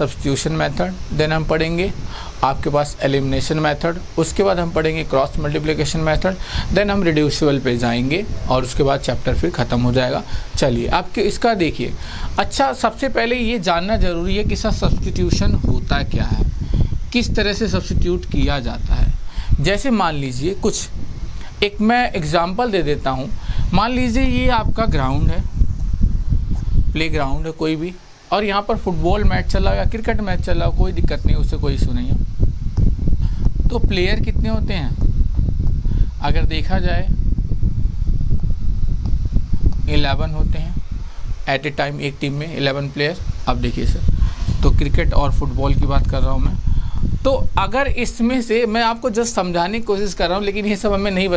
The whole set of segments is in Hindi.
सब्स्टिट्यूशन मेथड, देन हम पढ़ेंगे आपके पास एलिमिनेशन मेथड, उसके बाद हम पढ़ेंगे क्रॉस मल्टीप्लिकेशन मेथड, देन हम रिड्यूसिबल पे जाएंगे और उसके बाद चैप्टर फिर ख़त्म हो जाएगा। चलिए आपके इसका देखिए। अच्छा, सबसे पहले ये जानना ज़रूरी है कि सर सब्स्टिट्यूशन होता क्या है, किस तरह से सब्स्टिट्यूट किया जाता है। जैसे मान लीजिए कुछ एक मैं एग्जांपल दे देता हूँ। मान लीजिए ये आपका ग्राउंड है, प्ले ग्राउंड है कोई भी, और यहाँ पर फुटबॉल मैच चल रहा है या क्रिकेट मैच चल रहा है, कोई दिक्कत नहीं, उससे कोई इशू नहीं है। तो प्लेयर कितने होते हैं, अगर देखा जाए 11 होते हैं एट ए टाइम, एक टीम में 11 प्लेयर। अब देखिए सर, तो क्रिकेट और फुटबॉल की बात कर रहा हूँ मैं। तो अगर इसमें से मैं आपको जस्ट समझाने की कोशिश कर रहा हूँ, लेकिन ये सब हमें नहीं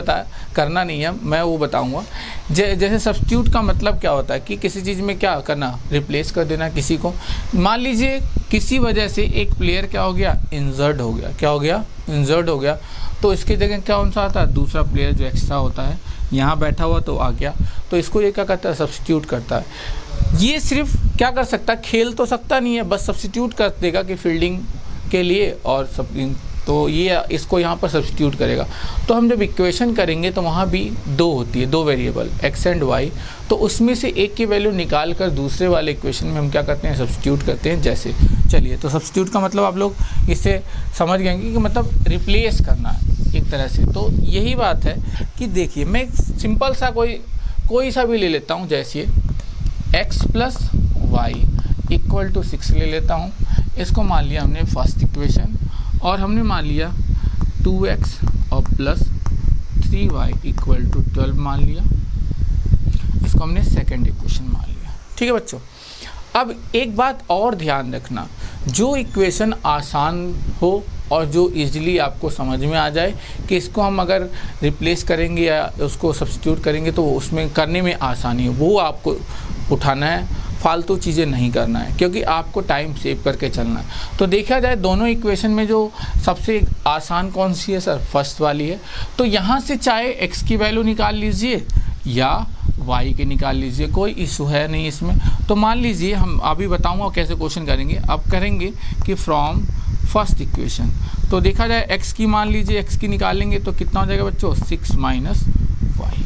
करना नहीं है, मैं वो बताऊँगा। जैसे सब्स्टिट्यूट का मतलब क्या होता है कि किसी चीज़ में क्या करना, रिप्लेस कर देना किसी को। मान लीजिए किसी वजह से एक प्लेयर क्या हो गया, इंजर्ड हो गया। क्या हो गया, इंजर्ड हो गया। तो इसकी जगह क्या कौन सा आता है, दूसरा प्लेयर जो एक्स्ट्रा होता है, यहाँ बैठा हुआ तो आ गया, तो इसको ये क्या करता है, सब्स्टिट्यूट करता है। ये सिर्फ क्या कर सकता है, खेल तो सकता नहीं है, बस सब्स्टिट्यूट कर देगा कि फील्डिंग के लिए और सब, तो ये इसको यहाँ पर सब्स्टिट्यूट करेगा। तो हम जब इक्वेशन करेंगे तो वहाँ भी दो होती है, दो वेरिएबल एक्स एंड वाई, तो उसमें से एक की वैल्यू निकाल कर दूसरे वाले इक्वेशन में हम क्या करते हैं, सब्स्टिट्यूट करते हैं। जैसे चलिए, तो सब्स्टिट्यूट का मतलब आप लोग इससे समझ गए कि मतलब रिप्लेस करना है एक तरह से। तो यही बात है कि देखिए, मैं सिंपल सा कोई सा भी ले लेता हूँ। जैसे x plus y equal to 6 ले लेता हूँ। इसको मान लिया हमने फर्स्ट इक्वेशन, और हमने मान लिया 2x और प्लस 3y इक्वल टू 12 मान लिया। इसको हमने सेकंड इक्वेशन मान लिया। ठीक है बच्चों, अब एक बात और ध्यान रखना, जो इक्वेशन आसान हो और जो इजीली आपको समझ में आ जाए कि इसको हम अगर रिप्लेस करेंगे या उसको सब्स्टिट्यूट करेंगे तो उसमें करने में आसानी है, वो आपको उठाना है, फालतू चीज़ें नहीं करना है, क्योंकि आपको टाइम सेव करके चलना है। तो देखा जाए दोनों इक्वेशन में जो सबसे आसान कौन सी है सर, फर्स्ट वाली है। तो यहाँ से चाहे x की वैल्यू निकाल लीजिए या y के निकाल लीजिए, कोई इशू है नहीं इसमें। तो मान लीजिए, हम अभी बताऊँगा कैसे क्वेश्चन करेंगे। अब करेंगे कि फ्रॉम फर्स्ट इक्वेशन, तो देखा जाए x की मान लीजिए, x की निकालेंगे तो कितना हो जाएगा बच्चों, 6 माइनस वाई।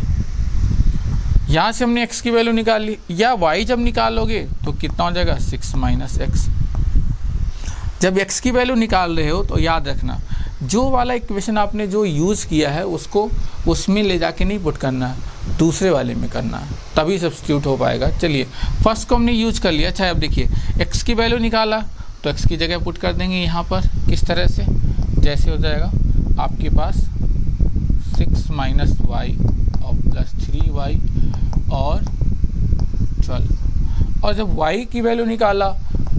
यहाँ से हमने x की वैल्यू निकाल ली, या y जब निकालोगे तो कितना हो जाएगा, 6 माइनस एक्स। जब x की वैल्यू निकाल रहे हो तो याद रखना, जो वाला इक्वेशन आपने जो यूज़ किया है उसको उसमें ले जाके नहीं पुट करना है, दूसरे वाले में करना है, तभी सब्स्टिट्यूट हो पाएगा। चलिए, फर्स्ट को हमने यूज कर लिया। अच्छा, अब देखिए x की वैल्यू निकाला तो x की जगह पुट कर देंगे यहाँ पर, किस तरह से, जैसे हो जाएगा आपके पास 6 माइनस वाई और प्लस 3y और 12, और जब y की वैल्यू निकाला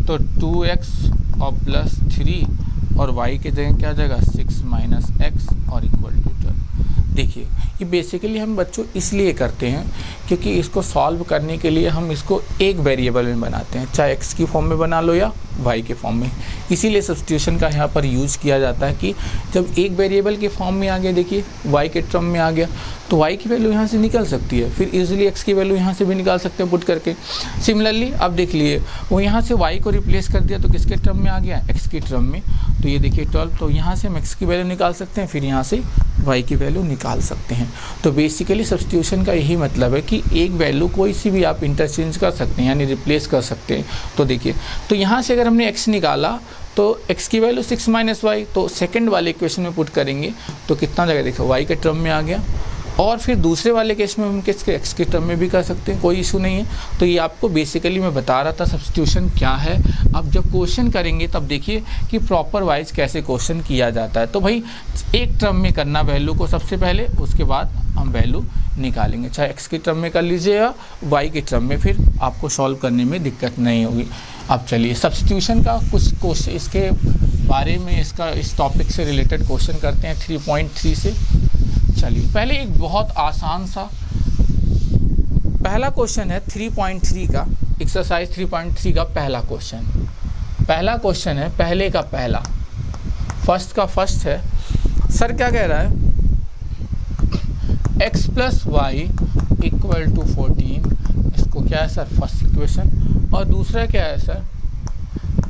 तो 2x और प्लस 3 और y के जगह क्या आ जाएगा, 6 माइनस एक्स और इक्वल टू 12। देखिए, ये बेसिकली हम बच्चों इसलिए करते हैं क्योंकि इसको सॉल्व करने के लिए हम इसको एक वेरिएबल में बनाते हैं, चाहे x की फॉर्म में बना लो या y के फॉर्म में। इसीलिए सब्स्टिट्यूशन का यहाँ पर यूज़ किया जाता है कि जब एक वेरिएबल के फॉर्म में आ गया, देखिए y के टर्म में आ गया, तो y की वैल्यू यहाँ से निकल सकती है, फिर इजीली x की वैल्यू यहाँ से भी निकाल सकते हैं पुट करके। सिमिलरली अब देख लिए, वो यहाँ से y को रिप्लेस कर दिया तो किसके टर्म में आ गया, x की टर्म में। तो ये देखिए 12, तो यहाँ से हम x की वैल्यू निकाल सकते हैं, फिर यहाँ से y की वैल्यू निकाल सकते हैं। तो बेसिकली सब्स्टिट्यूशन का यही मतलब है कि एक वैल्यू कोई सी भी आप इंटरचेंज कर सकते हैं, यानी रिप्लेस कर सकते हैं। तो देखिए, तो यहाँ से अगर हमने x निकाला तो x की वैल्यू 6 माइनस वाई, तो सेकंड वाले इक्वेशन में पुट करेंगे तो कितना जगह देखो y के टर्म में आ गया, और फिर दूसरे वाले केस में हम किसके, x के टर्म में भी कर सकते हैं, कोई इशू नहीं है। तो ये आपको बेसिकली मैं बता रहा था सब्स्टिट्यूशन क्या है। अब जब क्वेश्चन करेंगे तब देखिए कि प्रॉपर वाइज कैसे क्वेश्चन किया जाता है। तो भाई एक टर्म में करना वैल्यू को सबसे पहले, उसके बाद हम वैल्यू निकालेंगे, चाहे x के टर्म में कर लीजिए या y के टर्म में, फिर आपको सॉल्व करने में दिक्कत नहीं होगी। अब चलिए सब्स्टिट्यूशन का कुछ क्वेश्चन इसके बारे में, इसका इस टॉपिक से रिलेटेड क्वेश्चन करते हैं 3.3 से। चलिए, पहले एक बहुत आसान सा पहला क्वेश्चन है 3.3 का, एक्सरसाइज 3.3 का पहला क्वेश्चन है, पहले का पहला, फर्स्ट का फर्स्ट है। सर क्या कह रहा है, x plus y equal to 14, इसको क्या है सर, फर्स्ट इक्वेशन, और दूसरा क्या है sir,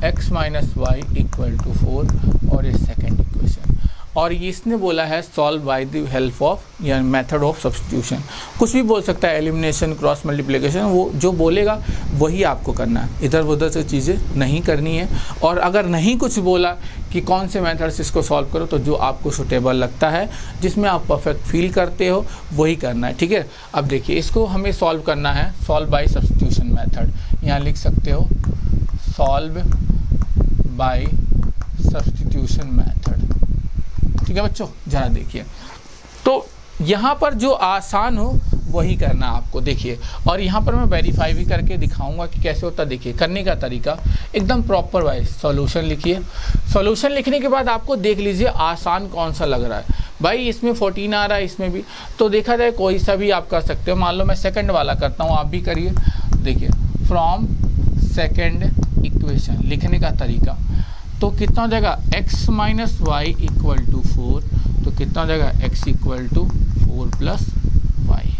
x minus y equal to 4 और ये सेकेंड इक्वेशन। और ये इसने बोला है solve by the help of या मेथड ऑफ सब्स्टिट्यूशन। कुछ भी बोल सकता है, एलिमिनेशन, क्रॉस मल्टीप्लिकेशन, वो जो बोलेगा वही आपको करना है, इधर उधर से चीज़ें नहीं करनी है। और अगर नहीं कुछ बोला कि कौन से मेथड से इसको सॉल्व करो, तो जो आपको सुटेबल लगता है, जिसमें आप परफेक्ट फील करते हो, वही करना है, ठीक है। अब देखिए इसको हमें सॉल्व करना है सॉल्व बाय सब्स्टिट्यूशन मेथड। यहाँ लिख सकते हो सॉल्व बाय सब्स्टिट्यूशन मेथड, ठीक है बच्चों। जरा देखिए, तो यहाँ पर जो आसान हो वही करना आपको, देखिए। और यहाँ पर मैं वेरीफाई भी करके दिखाऊंगा कि कैसे होता है। देखिए करने का तरीका एकदम प्रॉपर वाइज, सॉल्यूशन लिखिए। सॉल्यूशन लिखने के बाद आपको देख लीजिए आसान कौन सा लग रहा है। भाई इसमें 14 आ रहा है, इसमें भी, तो देखा जाए कोई सा भी आप कर सकते हो। मान लो मैं सेकंड वाला करता हूँ, आप भी करिए। देखिए फ्रॉम सेकंड इक्वेशन लिखने का तरीका, तो कितना हो जाएगा x minus y equal to 4, तो कितना हो जाएगा x equal to 4 plus y,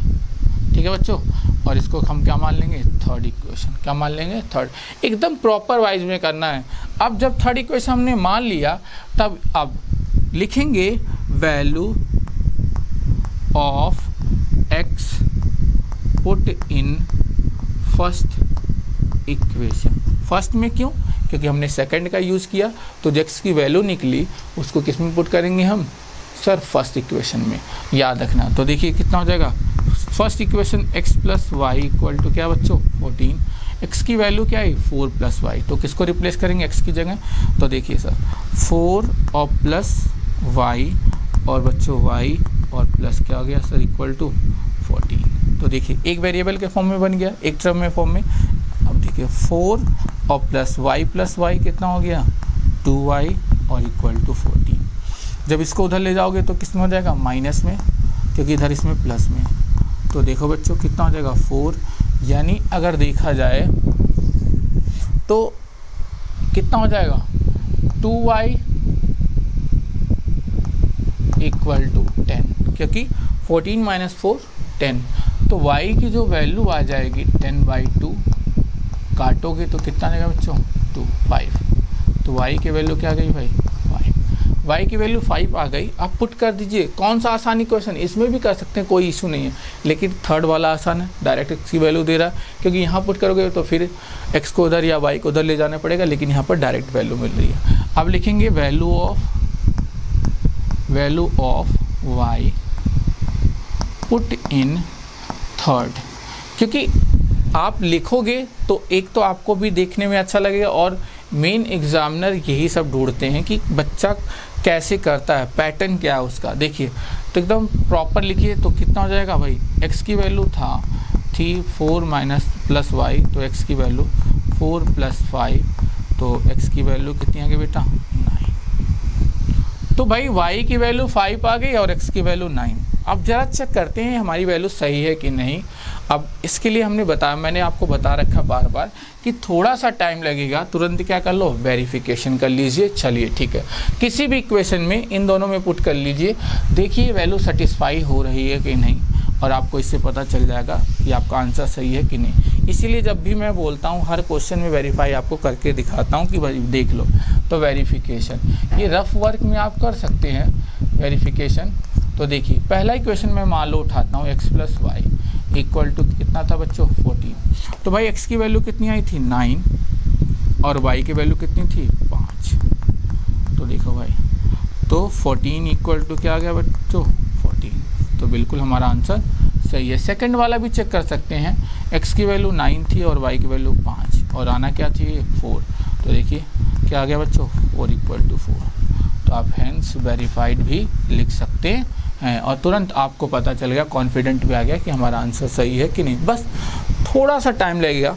ठीक है बच्चों। और इसको हम क्या मान लेंगे, थर्ड इक्वेशन। क्या मान लेंगे, थर्ड। एकदम प्रॉपर वाइज में करना है। अब जब थर्ड इक्वेशन हमने मान लिया, तब अब लिखेंगे value of x put in first equation. First में क्यों, क्योंकि हमने सेकंड का यूज़ किया, तो जो x की वैल्यू निकली उसको किस में पुट करेंगे हम, सर फर्स्ट इक्वेशन में, याद रखना। तो देखिए कितना हो जाएगा, first equation x plus y equal to क्या बच्चों 14, x की वैल्यू क्या है 4 प्लस वाई, तो किसको रिप्लेस करेंगे x की जगह, तो देखिए सर 4 और प्लस वाई और बच्चों y और प्लस क्या हो गया सर इक्वल टू 14। तो देखिए एक वेरिएबल के फॉर्म में बन गया, एक टर्म में फॉर्म में। अब देखिए 4 और प्लस वाई कितना हो गया 2y और इक्वल टू 14। जब इसको उधर ले जाओगे तो किस में हो जाएगा, माइनस में, क्योंकि इधर इसमें प्लस में। तो देखो बच्चों कितना हो जाएगा 4, यानी अगर देखा जाए तो कितना हो जाएगा 2y इक्वल टू 10, क्योंकि 14 माइनस 4 10, तो y की जो वैल्यू आ जाएगी 10/2, काटोगे तो कितना आएगा बच्चों 2 5, तो y की वैल्यू क्या आ गई भाई 5, y की वैल्यू 5 आ गई। आप पुट कर दीजिए। कौन सा आसान इक्वेशन, इसमें भी कर सकते हैं, कोई इशू नहीं है, लेकिन थर्ड वाला आसान है, डायरेक्ट x की वैल्यू दे रहा है, क्योंकि यहाँ पुट करोगे तो फिर x को उधर या y को उधर ले जाना पड़ेगा, लेकिन यहाँ पर डायरेक्ट वैल्यू मिल रही है। अब लिखेंगे value of y put in third, क्योंकि आप लिखोगे तो एक तो आपको भी देखने में अच्छा लगेगा, और मेन एग्जामिनर यही सब ढूंढते हैं कि बच्चा कैसे करता है, पैटर्न क्या है उसका। देखिए तो एकदम प्रॉपर लिखिए, तो कितना हो जाएगा भाई, x की वैल्यू थी 4 माइनस प्लस वाई, तो x की वैल्यू 4 प्लस 5, तो x की वैल्यू कितनी आ गई बेटा 9। तो भाई y की वैल्यू 5 आ गई और x की वैल्यू 9। अब जरा चेक करते हैं हमारी वैल्यू सही है कि नहीं। अब इसके लिए हमने बताया, मैंने आपको बता रखा बार बार कि थोड़ा सा टाइम लगेगा, तुरंत क्या कर लो वेरिफिकेशन कर लीजिए। चलिए ठीक है, किसी भी इक्वेशन में इन दोनों में पुट कर लीजिए, देखिए वैल्यू सेटिस्फाई हो रही है कि नहीं, और आपको इससे पता चल जाएगा कि आपका आंसर सही है कि नहीं। इसीलिए जब भी मैं बोलता हूँ हर क्वेश्चन में वेरीफाई आपको करके दिखाता हूँ कि भाई देख लो। तो वेरिफिकेशन ये रफ वर्क में आप कर सकते हैं वेरिफिकेशन। तो देखिए पहला इक्वेशन मैं मान लो उठाता हूँ x plus y equal to कितना था बच्चों 14। तो भाई x की वैल्यू कितनी आई थी 9 और y की वैल्यू कितनी थी 5। तो देखो भाई, तो 14 इक्वल टू क्या आ गया बच्चों 14। तो बिल्कुल हमारा आंसर सही है। सेकंड वाला भी चेक कर सकते हैं, x की वैल्यू 9 थी और y की वैल्यू 5 और आना क्या चाहिए 4। तो देखिए क्या आ गया बच्चों 4 इक्वल टू 4। तो आप हैंस वेरीफाइड भी लिख सकते हैं और तुरंत आपको पता चल गया, कॉन्फिडेंट भी आ गया कि हमारा आंसर सही है कि नहीं। बस थोड़ा सा टाइम लगेगा,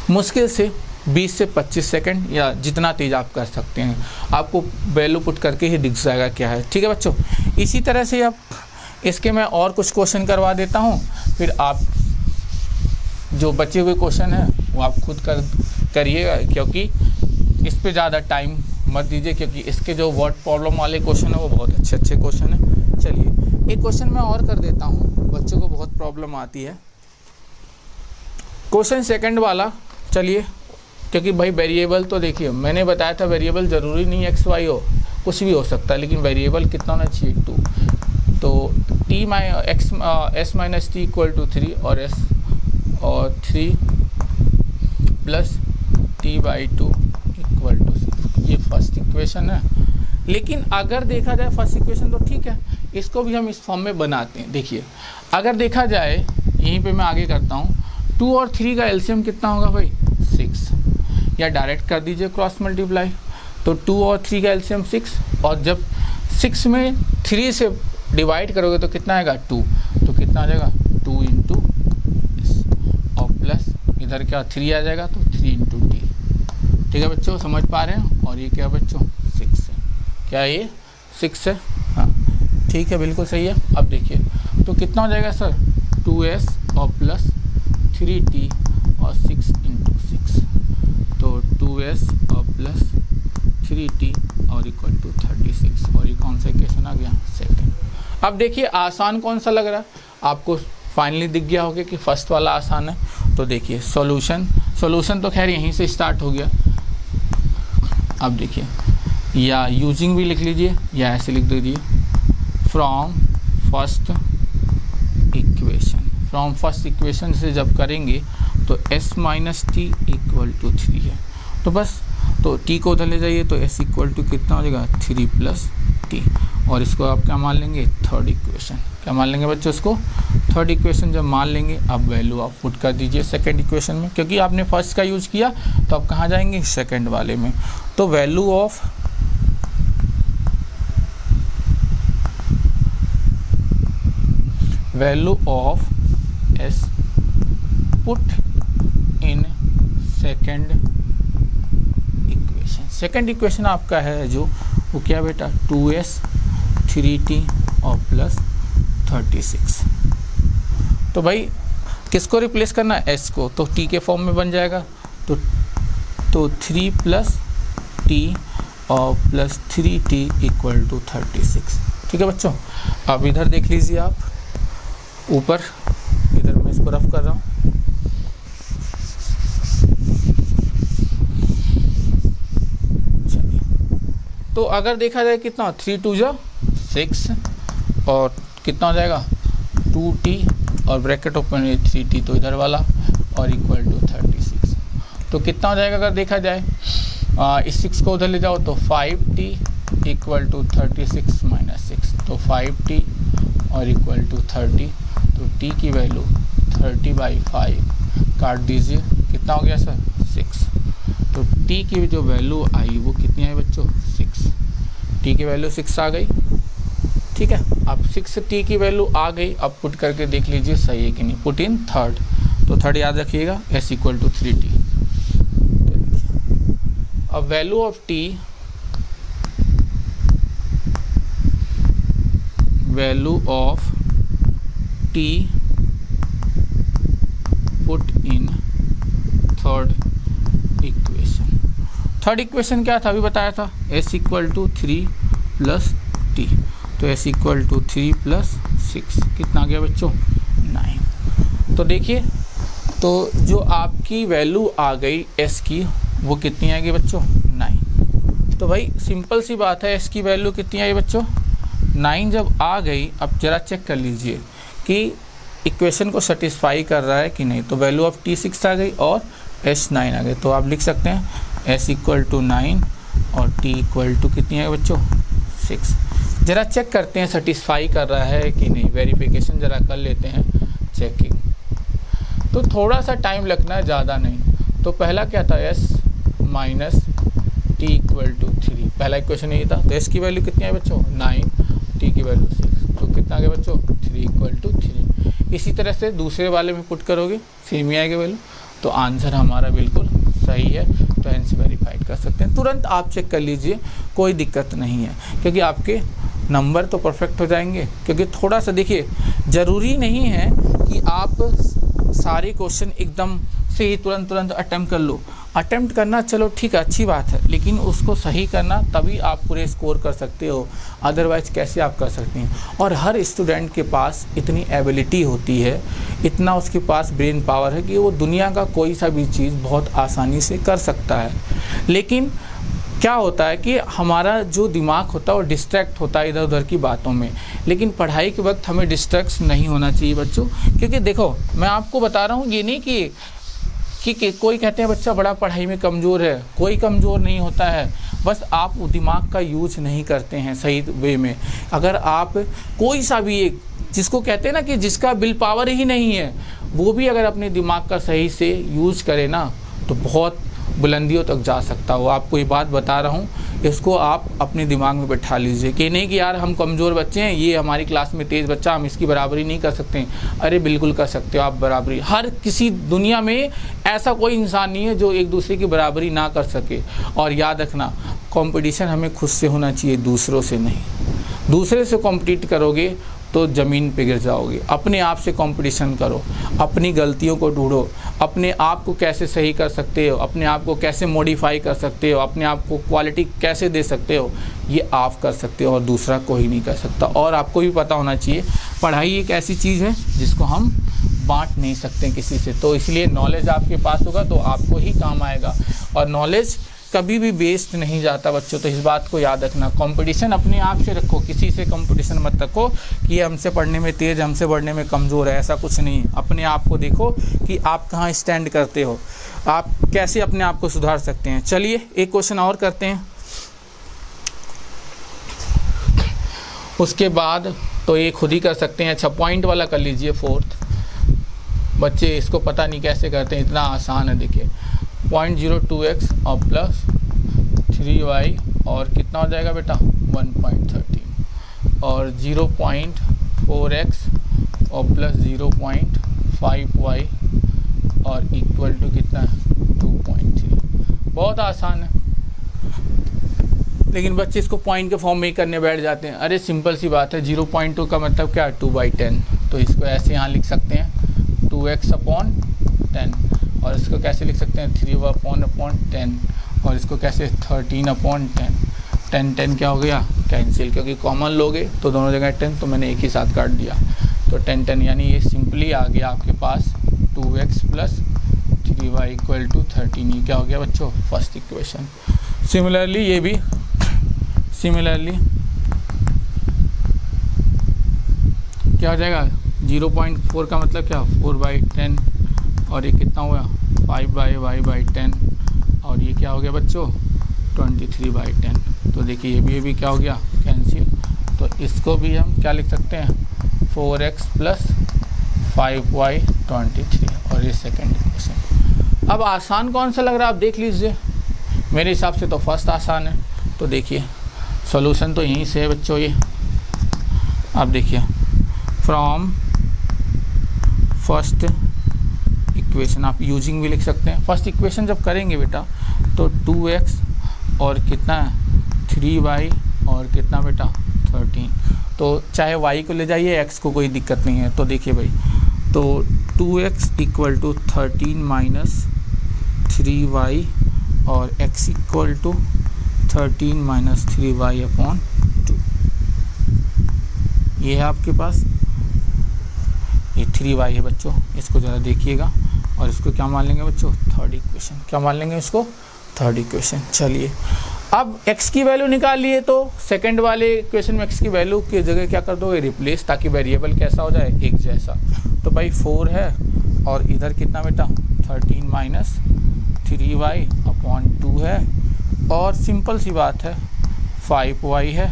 मुश्किल से 20 से 25 सेकंड या जितना तेज आप कर सकते हैं, आपको वैल्यू पुट करके ही दिख जाएगा क्या है। ठीक है बच्चों, इसी तरह से आप इसके मैं और कुछ क्वेश्चन करवा देता हूँ, फिर आप जो बचे हुए क्वेश्चन हैं वो आप खुद करिएगा, क्योंकि इस पे ज़्यादा टाइम मत दीजिए, क्योंकि इसके जो वर्ड प्रॉब्लम वाले क्वेश्चन है वो बहुत अच्छे क्वेश्चन हैं। चलिए एक क्वेश्चन मैं और कर देता हूँ, बच्चों को बहुत प्रॉब्लम आती है। क्वेश्चन सेकंड वाला, चलिए क्योंकि भाई वेरिएबल तो देखिए मैंने बताया था वेरिएबल ज़रूरी नहीं एक्स वाई हो, कुछ भी हो सकता है, लेकिन वेरिएबल कितना होना चाहिए 2। तो टी माइ x s minus t equal to 3 और एस और 3 plus t by 2 equal to 6। ये फर्स्ट इक्वेशन है। लेकिन अगर देखा जाए फर्स्ट इक्वेशन तो ठीक है, इसको भी हम इस फॉर्म में बनाते हैं। देखिए अगर देखा जाए यहीं पे मैं आगे करता हूँ, 2 और 3 का एलसीएम कितना होगा भाई 6, या डायरेक्ट कर दीजिए क्रॉस मल्टीप्लाई। तो 2 और 3 का एलसीएम 6, और जब 6 में 3 से डिवाइड करोगे तो कितना आएगा 2, तो कितना आ जाएगा 2 इंटू और प्लस इधर क्या 3 आ जाएगा तो 3 इंटू टी। ठीक है बच्चों, समझ पा रहे हैं। और ये क्या बच्चों 6 है, क्या ये 6 है, हाँ ठीक है बिल्कुल सही है। अब देखिए तो कितना हो जाएगा सर 2s और प्लस 3t और 6 इंटू 6, तो 2s और प्लस 3t और इक्वल टू 36। और ये कौन सा इक्वेशन आ गया सेकंड। अब देखिए आसान कौन सा लग रहा है आपको, फाइनली दिख गया होगा कि फर्स्ट वाला आसान है। तो देखिए सॉल्यूशन तो खैर यहीं से स्टार्ट हो गया। अब देखिए या यूजिंग भी लिख लीजिए या ऐसे लिख दीजिए, फ्रॉम फर्स्ट इक्वेशन से जब करेंगे तो s minus t equal to 3 है। तो बस तो t को उधर ले जाइए तो s इक्वल टू कितना हो जाएगा 3 प्लस टी, और इसको आप क्या मान लेंगे थर्ड इक्वेशन। क्या मान लेंगे बच्चों इसको थर्ड इक्वेशन। जब मान लेंगे अब वैल्यू आप पुट कर दीजिए सेकंड इक्वेशन में, क्योंकि आपने फर्स्ट का यूज़ किया तो आप कहाँ जाएंगे सेकंड वाले में। तो value of s put in second equation आपका है जो वो क्या बेटा 2s 3t और प्लस 36। तो भाई किसको रिप्लेस करना है s को, तो t के फॉर्म में बन जाएगा तो 3 प्लस t और प्लस 3t इक्वल टू 36। ठीक है बच्चों, अब इधर देख लीजिए आप ऊपर, इधर मैं इसको रफ कर रहा हूँ। चलिए तो अगर देखा जाए कितना 3 2 जा 6 और कितना हो जाएगा 2t और ब्रैकेट ओपन है 3t तो इधर वाला और इक्वल टू 36। तो कितना हो जाएगा अगर देखा जाए इस 6 को उधर ले जाओ तो 5t इक्वल टू 36 माइनस 6, तो 5t और इक्वल टू 30। तो t की वैल्यू 30/5 काट दीजिए, कितना हो गया सर 6। तो t की जो वैल्यू आई वो कितनी आई बच्चों 6, t की वैल्यू 6 आ गई। ठीक है, अब 6t की वैल्यू आ गई। अब पुट करके देख लीजिए सही है कि नहीं। पुट इन थर्ड, तो थर्ड याद रखिएगा s इक्वल टू 3t। अब value of t, value of t put in third equation. Third equation क्या था अभी बताया था, s equal to 3 plus t, तो s इक्वल टू 3 प्लस 6 कितना आ गया बच्चों 9। तो देखिए तो जो आपकी वैल्यू आ गई s की वो कितनी आएगी बच्चों 9। तो भाई सिंपल सी बात है, s की वैल्यू कितनी आई बच्चों 9 जब आ गई। अब जरा चेक कर लीजिए कि इक्वेशन को सेटिस्फाई कर रहा है कि नहीं। तो वैल्यू ऑफ t 6 आ गई और s 9 आ गई। तो आप लिख सकते हैं s इक्वल टू 9 और t इक्वल टू कितनी है बच्चों 6। जरा चेक करते हैं सेटिस्फाई कर रहा है कि नहीं, वेरिफिकेशन जरा कर लेते हैं चेकिंग। तो थोड़ा सा टाइम लगना है, ज़्यादा नहीं। तो पहला क्या था s minus t equal to 3, पहला इक्वेशन यही था। तो s की वैल्यू कितनी है बच्चों 9, t की वैल्यू 6, तो कितना आ गया बच्चों 3 इक्वल टू 3। इसी तरह से दूसरे वाले में पुट करोगे सेम ही आएगा वैल्यू। तो आंसर हमारा बिल्कुल सही है, तो एंस वेरीफाइड कर सकते हैं। तुरंत आप चेक कर लीजिए, कोई दिक्कत नहीं है, क्योंकि आपके नंबर तो परफेक्ट हो जाएंगे। क्योंकि थोड़ा सा देखिए, ज़रूरी नहीं है कि आप सारे क्वेश्चन एकदम से ही तुरंत अटेम्प्ट कर लो। अटेम्प्ट करना चलो ठीक है, अच्छी बात है, लेकिन उसको सही करना तभी आप पूरे स्कोर कर सकते हो, अदरवाइज कैसे आप कर सकते हैं। और हर स्टूडेंट के पास इतनी एबिलिटी होती है, इतना उसके पास ब्रेन पावर है कि वो दुनिया का कोई सा भी चीज़ बहुत आसानी से कर सकता है। लेकिन क्या होता है कि हमारा जो दिमाग होता है वो डिस्ट्रैक्ट होता है इधर उधर की बातों में, लेकिन पढ़ाई के वक्त हमें डिस्ट्रैक्ट नहीं होना चाहिए बच्चों। क्योंकि देखो मैं आपको बता रहा हूँ, ये नहीं कि कोई कहते हैं बच्चा बड़ा पढ़ाई में कमज़ोर है, कोई कमज़ोर नहीं होता है, बस आप दिमाग का यूज नहीं करते हैं सही वे में। अगर आप कोई सा भी एक, जिसको कहते हैं ना कि जिसका विल पावर ही नहीं है, वो भी अगर अपने दिमाग का सही से यूज करे ना तो बहुत बुलंदियों तक जा सकता हो। आपको ये बात बता रहा हूँ, इसको आप अपने दिमाग में बैठा लीजिए कि नहीं कि यार हम कमज़ोर बच्चे हैं, ये हमारी क्लास में तेज़ बच्चा, हम इसकी बराबरी नहीं कर सकते हैं। अरे बिल्कुल कर सकते हो आप बराबरी। हर किसी दुनिया में ऐसा कोई इंसान नहीं है जो एक दूसरे की बराबरी ना कर सके। और याद रखना, कंपटीशन हमें खुद से होना चाहिए, दूसरों से नहीं। दूसरे से कॉम्पिटिट करोगे तो ज़मीन पे गिर जाओगे। अपने आप से कंपटीशन करो, अपनी गलतियों को ढूंढो, अपने आप को कैसे सही कर सकते हो, अपने आप को कैसे मॉडिफाई कर सकते हो, अपने आप को क्वालिटी कैसे दे सकते हो, ये आप कर सकते हो और दूसरा कोई नहीं कर सकता। और आपको भी पता होना चाहिए पढ़ाई एक ऐसी चीज़ है जिसको हम बांट नहीं सकते किसी से। तो इसलिए नॉलेज आपके पास होगा तो आपको ही काम आएगा, और नॉलेज कभी भी वेस्ट नहीं जाता बच्चों। तो इस बात को याद रखना। कंपटीशन अपने आप से रखो, किसी से कंपटीशन मत रखो कि ये हमसे पढ़ने में तेज़, हमसे पढ़ने में कमज़ोर है, ऐसा कुछ नहीं। अपने आप को देखो कि आप कहाँ स्टैंड करते हो, आप कैसे अपने आप को सुधार सकते हैं। चलिए एक क्वेश्चन और करते हैं, उसके बाद तो ये खुद ही कर सकते हैं। अच्छा पॉइंट वाला कर लीजिए, 4th। बच्चे इसको पता नहीं कैसे करते हैं, इतना आसान है। देखिए 0.02x और प्लस 3y और कितना हो जाएगा बेटा 1.13, और 0.4x और प्लस 0.5y और इक्वल टू कितना 2.3। बहुत आसान है, लेकिन बच्चे इसको पॉइंट के फॉर्म में ही करने बैठ जाते हैं। अरे सिंपल सी बात है, 0.2 का मतलब क्या है 2/10, तो इसको ऐसे यहाँ लिख सकते हैं 2x/10, और इसको कैसे लिख सकते हैं 3/10, और इसको कैसे 13/10। 10 क्या हो गया कैंसिल, क्योंकि कॉमन लोगे तो दोनों जगह 10, तो मैंने एक ही साथ काट दिया, तो 10 यानी ये सिंपली आ गया आपके पास 2x + 3y = 13। ये क्या हो गया बच्चों फर्स्ट इक्वेशन। सिमिलरली ये भी क्या हो जाएगा 0.4 का मतलब क्या 4/10, और ये कितना हुआ 5/y/10, और ये क्या हो गया बच्चों 23/10। तो देखिए ये भी क्या हो गया कैंसिल। तो इसको भी हम क्या लिख सकते हैं 4x + 5y 23, और ये सेकेंड इक्वेशन। अब आसान कौन सा लग रहा है आप देख लीजिए, मेरे हिसाब से तो फर्स्ट आसान है। तो देखिए सॉल्यूशन तो यहीं से है बच्चों। ये आप देखिए फ्रॉम फर्स्ट इक्वेशन, आप यूजिंग भी लिख सकते हैं। फर्स्ट इक्वेशन जब करेंगे बेटा तो 2x और कितना 3y और कितना बेटा 13, तो चाहे y को ले जाइए x को कोई दिक्कत नहीं है। तो देखिए भाई, तो 2x = 13 - 3y और x = 13 - 3y/2। ये है आपके पास, ये 3y है बच्चों, इसको ज़रा देखिएगा, और इसको क्या मान लेंगे बच्चों थर्ड इक्वेशन। क्या मान लेंगे इसको थर्ड इक्वेशन। चलिए अब x की वैल्यू निकाल लिए, तो सेकंड वाले इक्वेशन में x की वैल्यू की जगह क्या कर दोगे रिप्लेस, ताकि वेरिएबल कैसा हो जाए एक जैसा। तो भाई 4 है, और इधर कितना बेटा 13 - 3y/2 है, और सिंपल सी बात है 5y है,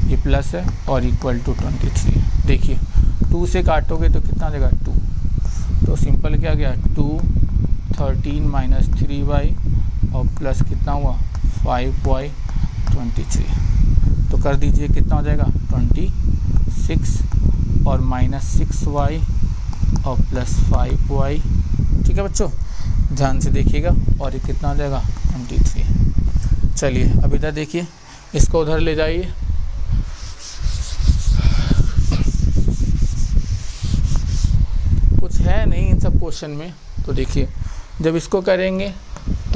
ये प्लस है, और इक्वल टू 23। देखिए 2 से काटोगे तो कितना देगा 2, तो सिंपल क्या गया 2 13 - 3y और प्लस कितना हुआ 5y 23। तो कर दीजिए कितना हो जाएगा 26, और -6y और प्लस 5y। ठीक है बच्चों, ध्यान से देखिएगा, और ये कितना हो जाएगा 23। चलिए अब इधर देखिए, इसको उधर ले जाइए। कुछ है नहीं इन सब क्वेश्चन में। तो देखिए जब इसको करेंगे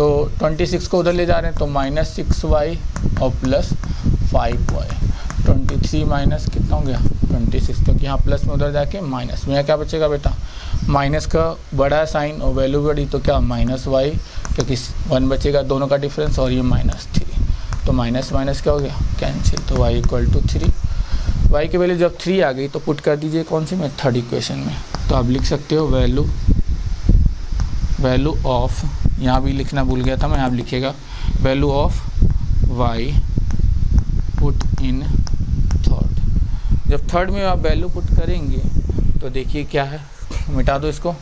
तो 26 को उधर ले जा रहे हैं तो -6y और +5y। 23 माइनस कितना हो गया 26, क्योंकि यहाँ प्लस में उधर जाके माइनस में क्या बचेगा बेटा, माइनस का बड़ा साइन और वैल्यू बड़ी तो क्या -y, क्योंकि 1 बचेगा दोनों का डिफरेंस, और ये -3, तो माइनस माइनस क्या हो गया कैंसिल, तो y = 3। y की वैल्यू जब 3 आ गई तो पुट कर दीजिए कौन सी में, थर्ड इक्वेशन में। तो आप लिख सकते हो वैल्यू ऑफ, यहाँ भी लिखना भूल गया था मैं, यहाँ लिखिएगा value of y put in third. जब थर्ड में आप वैल्यू पुट करेंगे तो देखिए क्या है, मिटा दो इसको,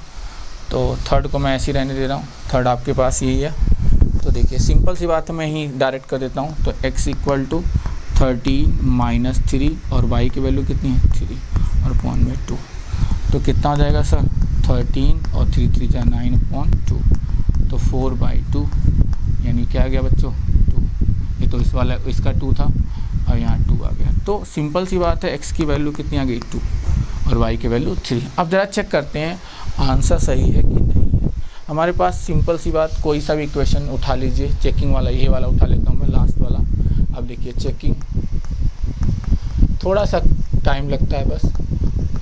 तो थर्ड को मैं ऐसे ही रहने दे रहा हूँ, थर्ड आपके पास यही है। तो देखिए सिंपल सी बात है, मैं ही डायरेक्ट कर देता हूँ। तो x = 13 - 3 और y की वैल्यू कितनी है 3 और अपॉन में 2, तो कितना हो जाएगा सर 13 और 3 3 जा 9/2, तो 4/2 यानी क्या आ गया बच्चों 2। ये तो इस वाला इसका 2 था और यहाँ 2 आ गया। तो सिंपल सी बात है, x की वैल्यू कितनी आ गई 2 और y की वैल्यू 3। अब ज़रा चेक करते हैं आंसर सही है कि नहीं है। हमारे पास सिंपल सी बात, कोई सा भी इक्वेशन उठा लीजिए, चेकिंग वाला ये वाला उठा लेता हूँ मैं, लास्ट वाला। अब देखिए चेकिंग, थोड़ा सा टाइम लगता है बस,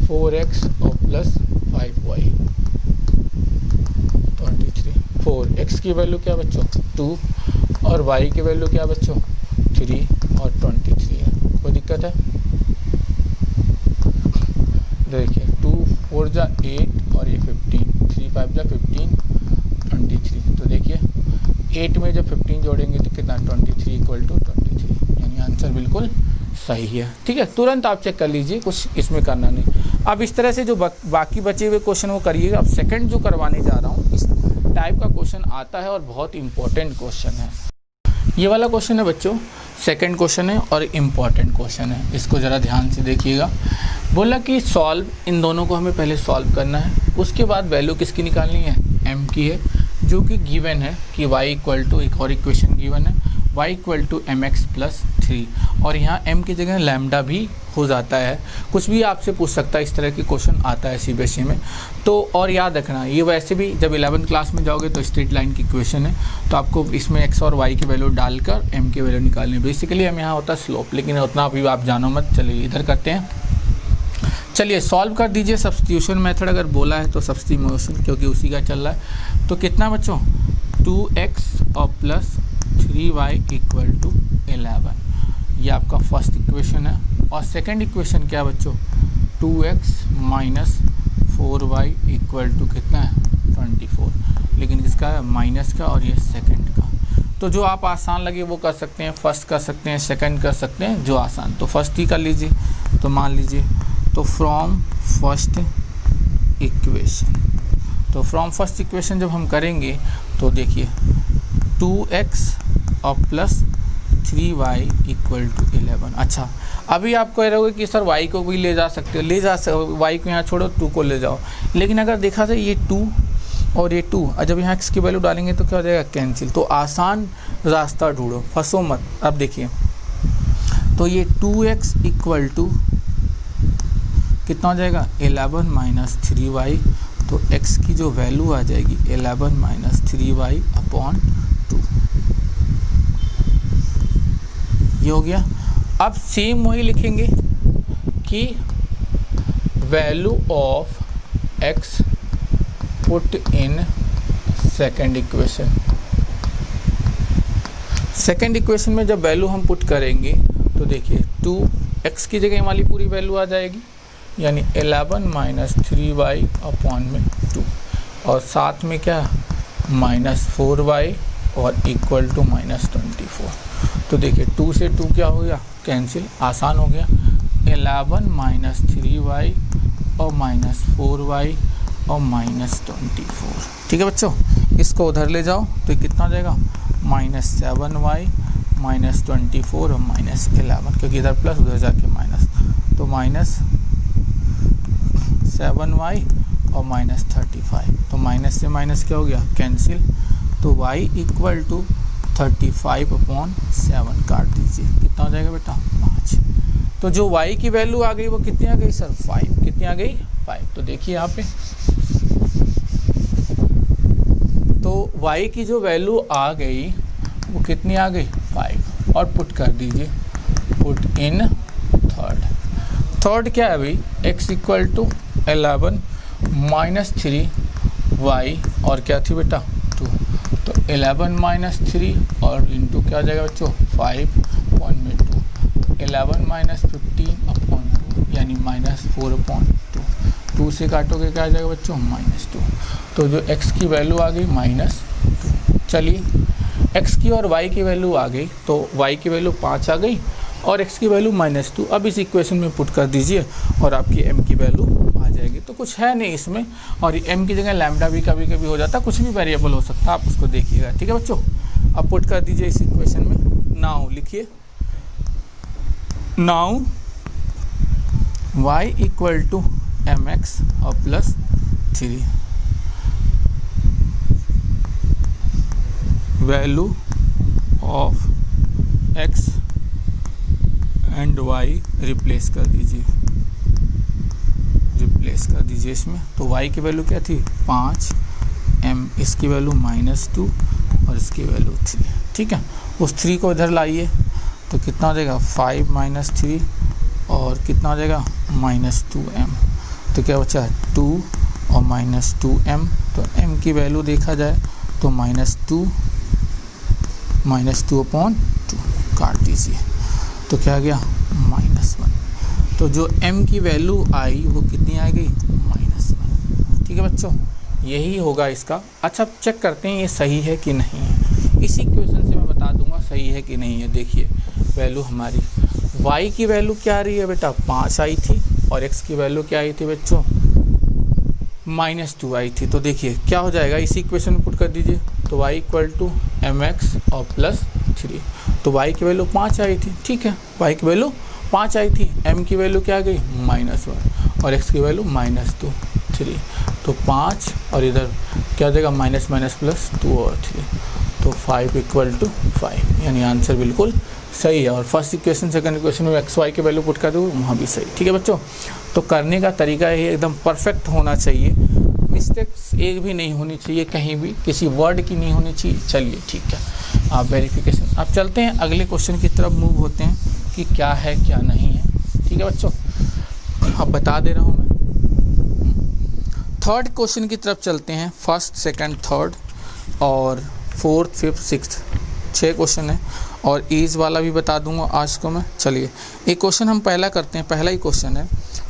4x और +5y 23। 4x की वैल्यू क्या बच्चों 2 और y की वैल्यू क्या बच्चों 3 और 23 है। कोई दिक्कत है? देखिए 2 4 जा 8 और ये 15, 3 5 जा 15, 23। तो देखिए 8 में जब 15 जोड़ेंगे तो कितना 23 = 23, यानी आंसर बिल्कुल सही है। ठीक है, तुरंत आप चेक कर लीजिए, कुछ इसमें करना नहीं। अब इस तरह से जो बाकी बचे हुए क्वेश्चन वो करिएगा। अब सेकंड जो करवाने जा रहा हूँ, इस टाइप का क्वेश्चन आता है और बहुत इंपॉर्टेंट क्वेश्चन है। ये वाला क्वेश्चन है बच्चों, सेकंड क्वेश्चन है और इम्पॉर्टेंट क्वेश्चन है, इसको ज़रा ध्यान से देखिएगा। बोला कि सॉल्व, इन दोनों को हमें पहले सॉल्व करना है, उसके बाद वैल्यू किसकी निकालनी है m की है, जो कि गिवन है कि y = एक और इक्वेशन गिवन है y = mx + 3, और यहाँ m की जगह लैम्डा भी हो जाता है। कुछ भी आपसे पूछ सकता है, इस तरह के क्वेश्चन आता है CBSE में। तो और याद रखना, ये वैसे भी जब 11th क्लास में जाओगे तो स्ट्रेट लाइन की इक्वेशन है, तो आपको इसमें x और y की वैल्यू डालकर m की वैल्यू निकालनी है। बेसिकली हम यहाँ होता है स्लोप, लेकिन उतना अभी आप जानो मत। चलिए इधर करते हैं, चलिए सॉल्व कर दीजिए। सब्स्टिट्यूशन मेथड अगर बोला है तो सब्स्टिट्यूशन, क्योंकि उसी का चल रहा है। तो कितना बच्चों 2x और +3y = 11, ये आपका फर्स्ट इक्वेशन है। और सेकंड इक्वेशन क्या बच्चों 2x - 4y = कितना है 24, लेकिन इसका माइनस का और ये सेकंड का। तो जो आप आसान लगे वो कर सकते हैं, फर्स्ट कर सकते हैं, सेकंड कर सकते हैं, जो आसान। तो फर्स्ट ही कर लीजिए। तो मान लीजिए, तो फ्रॉम फर्स्ट इक्वेशन जब हम करेंगे तो देखिए 2x और +3y = 11। अच्छा, अभी आप कह रहे हो कि सर y को भी ले जा सकते हो, y को यहाँ छोड़ो 2 को ले जाओ। लेकिन अगर देखा जाए ये 2 और ये 2, और जब यहाँ x की वैल्यू डालेंगे तो क्या हो जाएगा कैंसिल। तो आसान रास्ता ढूंढो, फंसो मत। अब देखिए, तो ये 2x = कितना हो जाएगा 11 - 3y, तो x की जो वैल्यू आ जाएगी 11 - 3y / 2, ये हो गया। अब सेम वही लिखेंगे कि value of x put in second equation. Second equation में जब वैल्यू हम पुट करेंगे तो देखिए 2x की जगह वाली पूरी वैल्यू आ जाएगी, यानी 11 - 3y / 2, और साथ में क्या -4y और = -24। तो देखिए 2 से 2 क्या हो गया कैंसिल, आसान हो गया। 11 - 3y और -4y और -24। ठीक है बच्चों, इसको उधर ले जाओ तो ये कितना हो जाएगा -7y -24 और -11, क्योंकि इधर प्लस उधर जाके माइनस, तो -7y और -35। तो माइनस से माइनस क्या हो गया कैंसिल। तो y = 35/7 काट दीजिए, कितना हो जाएगा बेटा 5। तो जो y की वैल्यू आ गई वो कितनी आ गई सर 5, कितनी आ गई 5। तो देखिए यहाँ पे, तो तो y की जो वैल्यू आ गई वो कितनी आ गई 5, और पुट कर दीजिए, पुट इन थर्ड क्या है भाई, x equal to 11 minus 3y और क्या थी बेटा 2, तो 11 माइनस 3 और इंटू क्या हो जाएगा बच्चों 5 1 में 2, 11 माइनस 15 अपॉन 2 यानी माइनस 4/2, 2 से काटोगे क्या आ जाएगा बच्चों -2, तो जो x की वैल्यू आ गई -2। चलिए x की और y की वैल्यू आ गई, तो y की वैल्यू 5 आ गई और x की वैल्यू -2। अब इस इक्वेशन में पुट कर दीजिए और आपकी m की वैल्यू आ जाएगी। तो कुछ है नहीं इसमें, और m की जगह लैम्डा भी कभी कभी हो जाता है, कुछ भी वेरिएबल हो सकता है, आप उसको देखिएगा। ठीक है बच्चों, अब पुट कर दीजिए इस इक्वेशन में। नाउ लिखिए, now y equal to mx और plus 3 value of x and y replace कर दीजिए, इसमें। तो y की वैल्यू क्या थी 5, m इसकी वैल्यू -2 और इसकी वैल्यू 3। ठीक है, उस 3 को इधर लाइए तो कितना हो जाएगा 5 - 3 और कितना हो जाएगा -2m, तो क्या बचा 2 और -2m, तो m की वैल्यू देखा जाए तो -2/2 काट दीजिए, तो क्या गया -1। तो जो m की वैल्यू आई वो कितनी आ गई -1। ठीक है बच्चों, यही होगा इसका। अच्छा चेक करते हैं ये सही है कि नहीं है। इसी क्वेश्चन से मैं बता दूंगा सही है कि नहीं है। देखिए वैल्यू हमारी y की वैल्यू क्या आ रही है बेटा 5 आई थी और x की वैल्यू क्या आई थी बच्चों -2 आई थी। तो देखिए क्या हो जाएगा, इसी इक्वेशन में पुट कर दीजिए, तो y इक्वल टू mx और प्लस 3, तो y की वैल्यू 5 आई थी। ठीक है, y की वैल्यू 5 आई थी, m की वैल्यू क्या आ गई -1 और x की वैल्यू -2 3, तो 5 और इधर क्या हो जाएगा -+2 और 3, तो 5 इक्वल टू 5, यानी आंसर बिल्कुल सही है। और फर्स्ट इक्वेशन सेकंड इक्वेशन में एक्स वाई की वैल्यू पुट कर दो वहाँ भी सही। ठीक है बच्चों, तो करने का तरीका ये एकदम परफेक्ट होना चाहिए, मिस्टेक्स एक भी नहीं होनी चाहिए, कहीं भी किसी वर्ड की नहीं होनी चाहिए। चलिए ठीक है, आप वेरिफिकेशन। अब चलते हैं अगले क्वेश्चन की तरफ मूव होते हैं कि क्या है क्या नहीं है। ठीक है बच्चों, अब बता दे रहा हूँ मैं। थर्ड क्वेश्चन की तरफ चलते हैं, फर्स्ट सेकंड थर्ड और फोर्थ फिफ्थ सिक्स्थ, 6 क्वेश्चन है और एज वाला भी बता दूंगा आज को मैं। चलिए एक क्वेश्चन हम पहला करते हैं। पहला ही क्वेश्चन है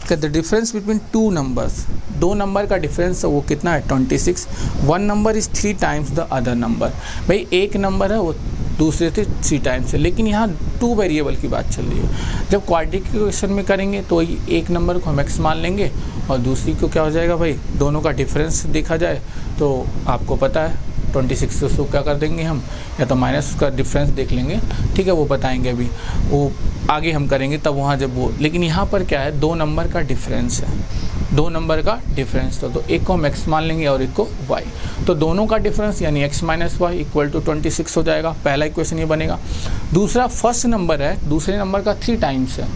कि the difference between 2 numbers, 2 number का डिफरेंस वो कितना है 26, 1 number is 3 times the other number. भाई एक नंबर है वो दूसरे से 3 टाइम्स है, लेकिन यहाँ 2 वेरिएबल की बात चल रही है। जब क्वाड्रेटिक इक्वेशन में करेंगे तो एक नंबर को हम x मान लेंगे और दूसरी को क्या हो जाएगा भाई, दोनों का डिफरेंस देखा जाए तो आपको पता है 26 से उसको क्या कर देंगे हम, या तो माइनस उसका डिफरेंस देख लेंगे। ठीक है, वो बताएंगे अभी, वो आगे हम करेंगे तब वहाँ जब वो। लेकिन यहाँ पर क्या है, 2 नंबर का डिफरेंस है, 2 नंबर का डिफरेंस तो एक को हम x मान लेंगे और एक को y, तो दोनों का डिफरेंस यानी x - y इक्वल टू 26 हो जाएगा। पहला इक्वेशन ये बनेगा। दूसरा फर्स्ट नंबर है, दूसरे नंबर का 3 टाइम्स है,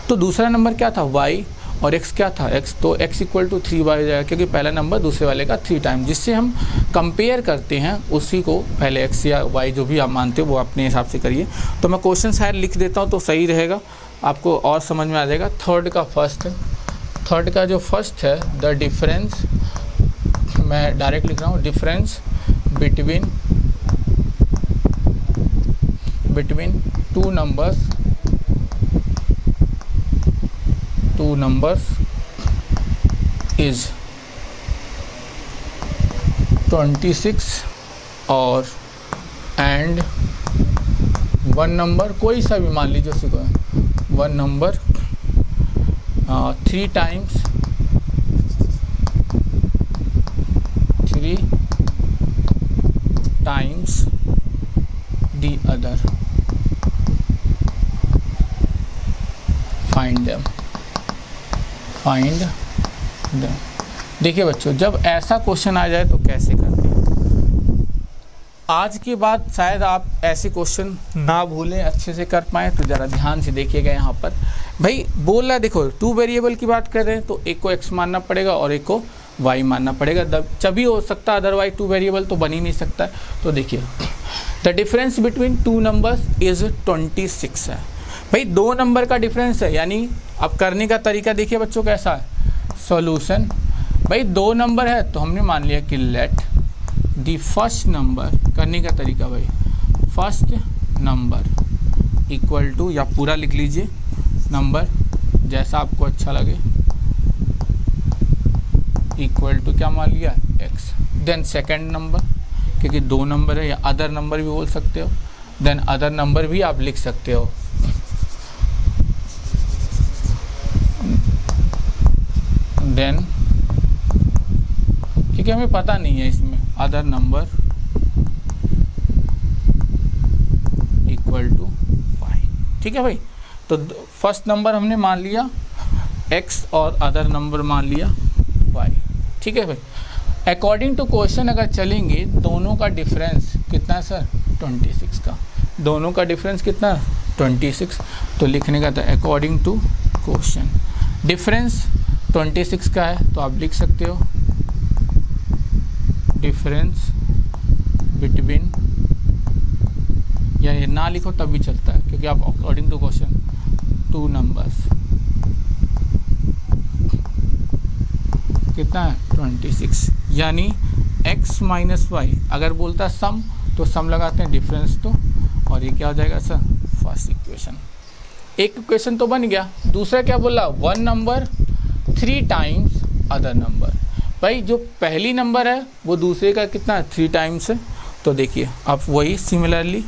तो दूसरा नंबर क्या था y और x क्या था x, तो x इक्वल टू 3y हो जाएगा, क्योंकि पहला नंबर दूसरे वाले का 3 टाइम। जिससे हम कंपेयर करते हैं उसी को पहले x या y जो भी आप मानते हो वो अपने हिसाब से करिए। तो मैं क्वेश्चन शायद लिख देता हूँ तो सही रहेगा, आपको और समझ में आ जाएगा। थर्ड का फर्स्ट है, थर्ड का जो फर्स्ट है, द डिफरेंस, मैं डायरेक्ट लिख रहा हूँ, डिफरेंस बिटवीन 2 numbers is 26 और एंड 1 नंबर कोई सा भी मान लीजिए, उसी को 1 number 3 times the other, find them। देखिए बच्चों, जब ऐसा क्वेश्चन आ जाए तो कैसे करते हैं। आज के बाद शायद आप ऐसे क्वेश्चन ना भूलें, अच्छे से कर पाएँ, तो ज़रा ध्यान से देखिएगा। यहाँ पर भाई बोल रहा है, देखो 2 वेरिएबल की बात कर रहे हैं तो एक को x मानना पड़ेगा और एक को y मानना पड़ेगा, तभी हो सकता है, अदरवाइज 2 वेरिएबल तो बन ही नहीं सकता है। तो देखिए the difference between 2 numbers is 26 है। भाई 2 नंबर का डिफरेंस है, यानी अब करने का तरीका देखिए बच्चों कैसा है। सॉल्यूशन, भाई 2 नंबर है तो हमने मान लिया कि लेट द फर्स्ट नंबर, करने का तरीका भाई फर्स्ट नंबर इक्वल टू, या पूरा लिख लीजिए नंबर जैसा आपको अच्छा लगे, इक्वल टू क्या मान लिया x, देन सेकेंड नंबर, क्योंकि 2 नंबर है, या अदर नंबर भी बोल सकते हो, देन अदर नंबर भी आप लिख सकते हो। देन क्योंकि हमें पता नहीं है इसमें, other number equal to y, ठीक है भाई। तो फर्स्ट नंबर हमने मान लिया x और अदर नंबर मान लिया y, ठीक है भाई। अकॉर्डिंग टू क्वेश्चन अगर चलेंगे, दोनों का डिफरेंस कितना है सर 26 का, दोनों का डिफरेंस कितना 26, तो लिखने का था अकॉर्डिंग टू क्वेश्चन डिफरेंस 26 का है, तो आप लिख सकते हो डिफरेंस बिटवीन, या ये ना लिखो तब भी चलता है, क्योंकि आप अकॉर्डिंग टू क्वेश्चन 2 नंबर्स कितना है 26, यानी x माइनस वाई, अगर बोलता सम तो सम लगाते हैं, डिफरेंस तो, और ये क्या हो जाएगा सर फर्स्ट इक्वेशन। एक इक्वेशन तो बन गया। दूसरा क्या बोला, 1 नंबर 3 टाइम्स अदर नंबर, भाई जो पहली नंबर है वो दूसरे का कितना है 3 टाइम्स है। तो देखिए आप वही सिमिलरली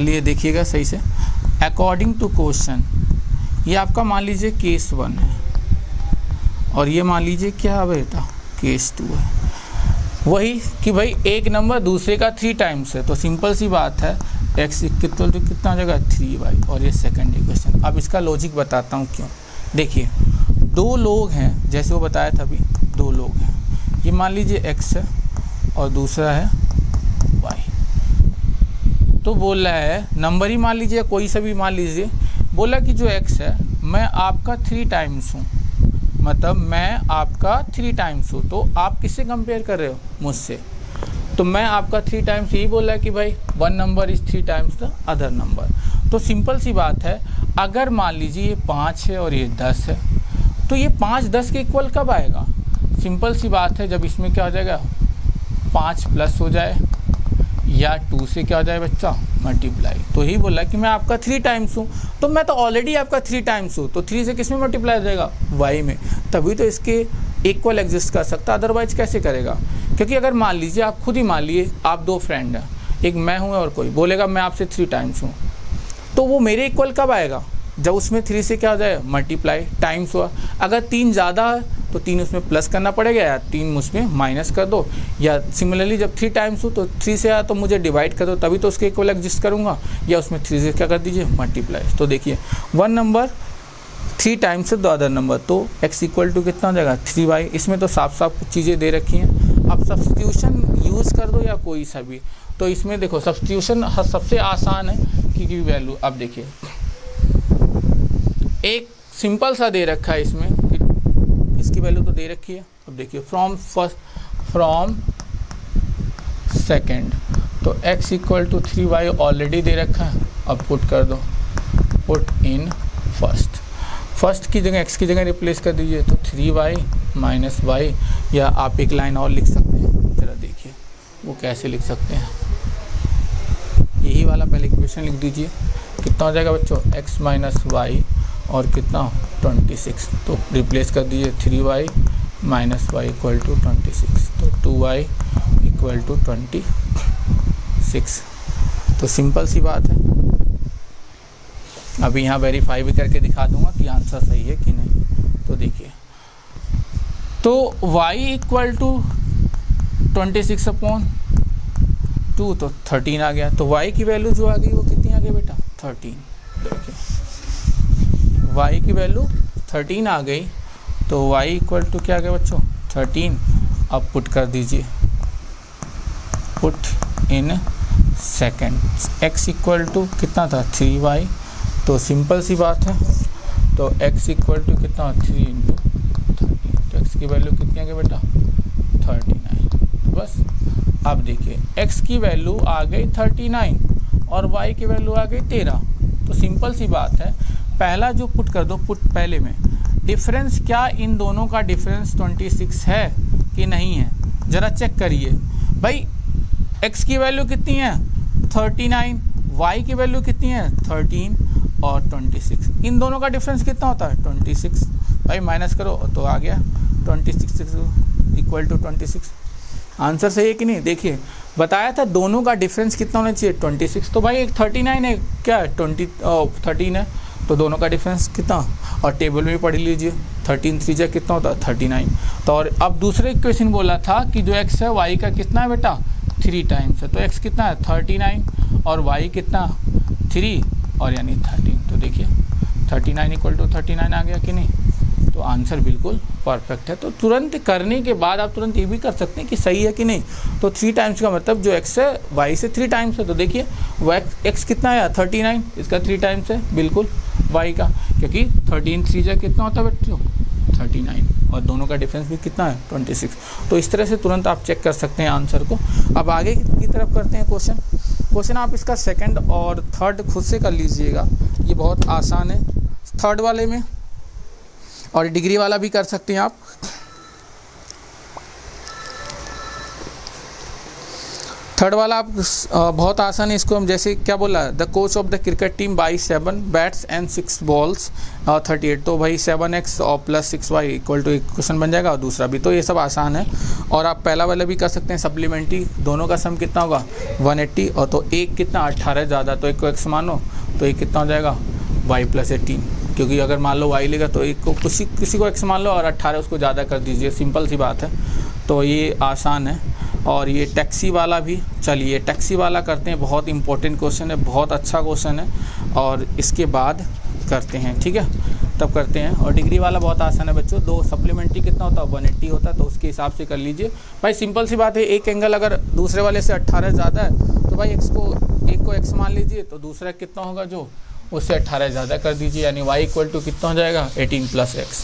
ये देखिएगा सही से, अकॉर्डिंग टू क्वेश्चन, ये आपका मान लीजिए केस 1 है, और ये मान लीजिए क्या बेटा केस 2 है। वही कि भाई एक नंबर दूसरे का 3 टाइम्स है, तो सिंपल सी बात है x इक्वल टू कितना हो जाएगा 3y, और ये सेकंड इक्वेशन। अब इसका लॉजिक बताता हूँ क्यों। देखिए 2 लोग हैं, जैसे वो बताया था अभी, 2 लोग हैं, ये मान लीजिए x है और दूसरा है y। तो बोल रहा है नंबर ही मान लीजिए, कोई सा भी मान लीजिए, बोला कि जो x है मैं आपका 3 टाइम्स हूँ, मतलब मैं आपका 3 टाइम्स हूँ। तो आप किससे कंपेयर कर रहे हो, मुझसे, तो मैं आपका 3 टाइम्स, यही बोला कि भाई 1 number is 3 times the other number. तो सिंपल सी बात है, अगर मान लीजिए ये 5 है और ये 10 है, तो ये 5 10 के इक्वल कब आएगा। सिंपल सी बात है, जब इसमें क्या हो जाएगा 5 प्लस हो जाए, या 2 से क्या हो जाए बच्चा मल्टीप्लाई। तो ही बोला कि मैं आपका 3 टाइम्स हूँ, तो मैं तो ऑलरेडी आपका 3 टाइम्स हूँ, तो 3 से किस में मल्टीप्लाई हो जाएगा y में, तभी तो इसके इक्वल एग्जिस्ट कर सकता, अदरवाइज कैसे करेगा। क्योंकि अगर मान लीजिए आप खुद ही मान लिए आप 2 फ्रेंड हैं, एक मैं हूँ और कोई बोलेगा मैं आपसे 3 टाइम्स हूँ, तो वो मेरे इक्वल कब आएगा, जब उसमें 3 से क्या हो जाए मल्टीप्लाई, टाइम्स हुआ। अगर 3 ज़्यादा है तो 3 उसमें प्लस करना पड़ेगा, या 3 उसमें माइनस कर दो, या सिमिलरली जब 3 टाइम्स हो तो 3 से आया तो मुझे डिवाइड कर दो, तभी तो उसके इक्वल एग्जिस्ट करूँगा, या उसमें 3 से क्या कर दीजिए मल्टीप्लाई। तो देखिए 1 नंबर 3 टाइम्स से 2 अदर नंबर, तो x इक्वल टू कितना हो जाएगा 3y। इसमें तो साफ साफ कुछ चीज़ें दे रखी हैं, अब सब्स्टिट्यूशन यूज़ कर दो या कोई सा भी। तो इसमें देखो सब्स्टिट्यूशन सबसे आसान है, की वैल्यू अब देखिए एक सिंपल सा दे रखा है इसमें, इसकी वैल्यू तो दे रखी है। अब देखिए फ्रॉम सेकेंड, तो x equal to 3y already दे रखा है, अब पुट कर दो, पुट इन फर्स्ट की जगह x की जगह रिप्लेस कर दीजिए, तो 3y माइनस y, या आप एक लाइन और लिख सकते हैं, जरा देखिए वो कैसे लिख सकते हैं। यही वाला पहले इक्वेशन लिख दीजिए, कितना हो जाएगा बच्चों x माइनस वाई और कितना 26, तो रिप्लेस कर दीजिए 3y minus y equal to 26, तो 2y इक्वल टू 26। तो सिंपल सी बात है, अभी यहाँ वेरीफाई भी करके दिखा दूंगा कि आंसर सही है कि नहीं। तो देखिए, तो y इक्वल टू 26 अपॉन 2, तो 13 आ गया। तो y की वैल्यू जो आ गई वो कितनी आ गई बेटा 13। देखिए y की वैल्यू 13 आ गई, तो y इक्वल टू क्या आ गया बच्चों 13। अब पुट कर दीजिए, put in second, x equal to कितना था 3y। तो सिंपल सी बात है, तो x इक्वल टू कितना 3 इंटू 30, तो x की वैल्यू कितनी आ गई बेटा 39। तो बस अब देखिए x की वैल्यू आ गई 39 और y की वैल्यू आ गई 13। तो सिंपल सी बात है, पहला जो पुट कर दो, पुट पहले में डिफरेंस, क्या इन दोनों का डिफरेंस 26 है कि नहीं है, ज़रा चेक करिए भाई। x की वैल्यू कितनी है 39, y की वैल्यू कितनी है 13 और 26, इन दोनों का डिफरेंस कितना होता है 26। भाई माइनस करो तो आ गया 26 इक्वल टू 26। आंसर सही है कि नहीं? देखिए बताया था दोनों का डिफरेंस कितना होना चाहिए 26, तो भाई एक 39 है, क्या है 13 है, तो दोनों का डिफरेंस कितना, और टेबल में पढ़ लीजिए 13 3 जा कितना होता है 39। तो और अब दूसरे क्वेश्चन बोला था कि जो x है y का कितना है बेटा 3 टाइम्स है, तो x कितना है 39 और y कितना 3 और यानी 13। तो देखिए 39 इक्वल टू 39 आ गया कि नहीं? तो आंसर बिल्कुल परफेक्ट है। तो तुरंत करने के बाद आप तुरंत ये भी कर सकते हैं कि सही है कि नहीं। तो 3 टाइम्स का मतलब जो x है y से 3 टाइम्स है, तो देखिए x कितना है 39, इसका 3 टाइम्स है बिल्कुल y का, क्योंकि 13 3 जा कितना होता है बच्चों 39 और दोनों का डिफरेंस भी कितना है 26। तो इस तरह से तुरंत आप चेक कर सकते हैं आंसर को। अब आगे की तरफ करते हैं क्वेश्चन आप इसका सेकंड और थर्ड खुद से कर लीजिएगा, ये बहुत आसान है। थर्ड वाले में और डिग्री वाला भी कर सकते हैं आप। थर्ड वाला आप बहुत आसान है, इसको हम जैसे क्या बोला, the coach of the cricket team by 7 bats and 6 balls 38, तो भाई 7x और प्लस 6y इक्वल टू एक क्वेश्चन बन जाएगा और दूसरा भी। तो ये सब आसान है। और आप पहला वाला भी कर सकते हैं सप्लीमेंट्री, दोनों का सम कितना होगा 180, और तो एक कितना 18 ज़्यादा, तो एक को x मानो तो एक कितना हो जाएगा y प्लस 18, क्योंकि अगर मान लो y लेगा तो एक को किसी को x मान लो और 18 उसको ज़्यादा कर दीजिए, सिंपल सी बात है। तो ये आसान है। और ये टैक्सी वाला भी, चलिए टैक्सी वाला करते हैं, बहुत इंपॉर्टेंट क्वेश्चन है, बहुत अच्छा क्वेश्चन है, और इसके बाद करते हैं, ठीक है तब करते हैं। और डिग्री वाला बहुत आसान है बच्चों, दो सप्लीमेंट्री कितना होता है 180 होता है, तो उसके हिसाब से कर लीजिए भाई। सिंपल सी बात है, एक एंगल अगर दूसरे वाले से 18 ज़्यादा है तो भाई एक को x मान लीजिए, तो दूसरा कितना होगा जो उससे 18 ज़्यादा कर दीजिए, यानी y इक्वल टू कितना हो जाएगा 18 प्लस x,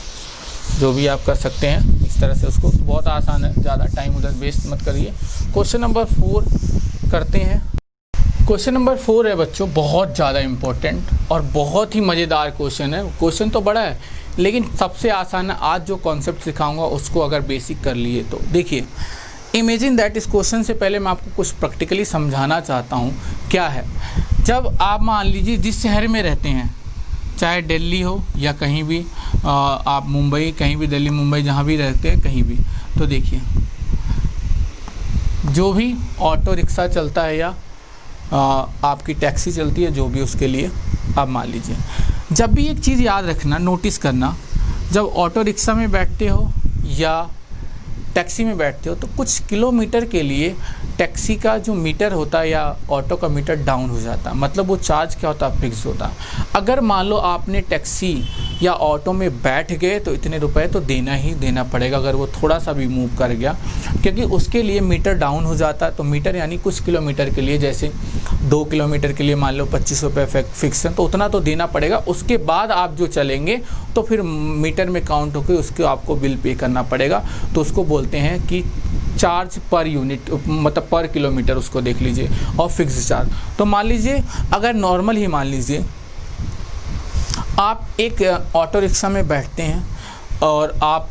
जो भी आप कर सकते हैं इस तरह से उसको। बहुत आसान है, ज़्यादा टाइम उधर वेस्ट मत करिए। क्वेश्चन नंबर 4 करते हैं। क्वेश्चन नंबर 4 है बच्चों, बहुत ज़्यादा इम्पोर्टेंट और बहुत ही मज़ेदार क्वेश्चन है। क्वेश्चन तो बड़ा है लेकिन सबसे आसान है। आज जो कॉन्सेप्ट सिखाऊंगा उसको अगर बेसिक कर लिए तो देखिए, इमेजिन दैट, इस क्वेश्चन से पहले मैं आपको कुछ प्रैक्टिकली समझाना चाहता हूँ। क्या है, जब आप मान लीजिए जिस शहर में रहते हैं, चाहे दिल्ली हो या कहीं भी, आप मुंबई, कहीं भी दिल्ली मुंबई जहाँ भी रहते हैं कहीं भी, तो देखिए जो भी ऑटो रिक्शा चलता है या आपकी टैक्सी चलती है, जो भी उसके लिए आप मान लीजिए, जब भी एक चीज़ याद रखना, नोटिस करना, जब ऑटो रिक्शा में बैठते हो या टैक्सी में बैठते हो तो कुछ किलोमीटर के लिए टैक्सी का जो मीटर होता है या ऑटो का मीटर डाउन हो जाता है, मतलब वो चार्ज क्या होता है फिक्स होता है। अगर मान लो आपने टैक्सी या ऑटो में बैठ गए तो इतने रुपए तो देना ही देना पड़ेगा अगर वो थोड़ा सा भी मूव कर गया, क्योंकि उसके लिए मीटर डाउन हो जाता है। तो मीटर यानी कुछ किलोमीटर के लिए, जैसे 2 किलोमीटर के लिए मान लो 25 रुपये फिक्स है, तो उतना तो देना पड़ेगा। उसके बाद आप जो चलेंगे तो फिर मीटर में काउंट होकर उसको आपको बिल पे करना पड़ेगा। तो उसको बोलते हैं कि चार्ज पर यूनिट, मतलब पर किलोमीटर, उसको देख लीजिए, और फिक्स चार्ज। तो मान लीजिए अगर नॉर्मल ही मान लीजिए आप एक ऑटो रिक्शा में बैठते हैं और आप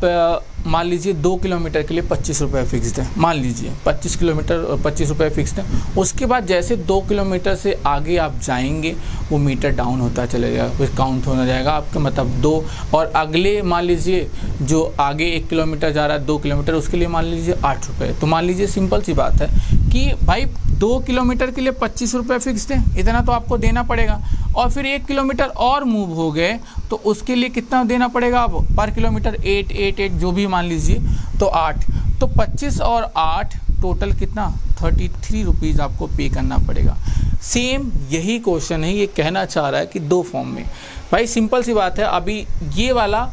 मान लीजिए 2 किलोमीटर के लिए 25 रुपये फिक्स्ड है, मान लीजिए 25 किलोमीटर और 25 रुपये फिक्स्ड है। उसके बाद जैसे 2 किलोमीटर से आगे आप जाएंगे वो मीटर डाउन होता चलेगा, फिर काउंट होना जाएगा आपका, मतलब 2, और अगले मान लीजिए जो आगे 1 किलोमीटर जा रहा है 2 किलोमीटर, उसके लिए मान लीजिए 8 रुपये। तो मान लीजिए सिंपल सी बात है कि भाई 2 किलोमीटर के लिए 25 रुपये फिक्स्ड है, इतना तो आपको देना पड़ेगा, और फिर 1 किलोमीटर और मूव हो गए तो उसके लिए कितना देना पड़ेगा अब पर किलोमीटर, 8 जो भी मान लीजिए, तो 8, तो 25 और 8 टोटल कितना 33 रुपीज़ आपको पे करना पड़ेगा। सेम यही क्वेश्चन है, ये कहना चाह रहा है कि 2 फॉर्म में। भाई सिंपल सी बात है, अभी ये वाला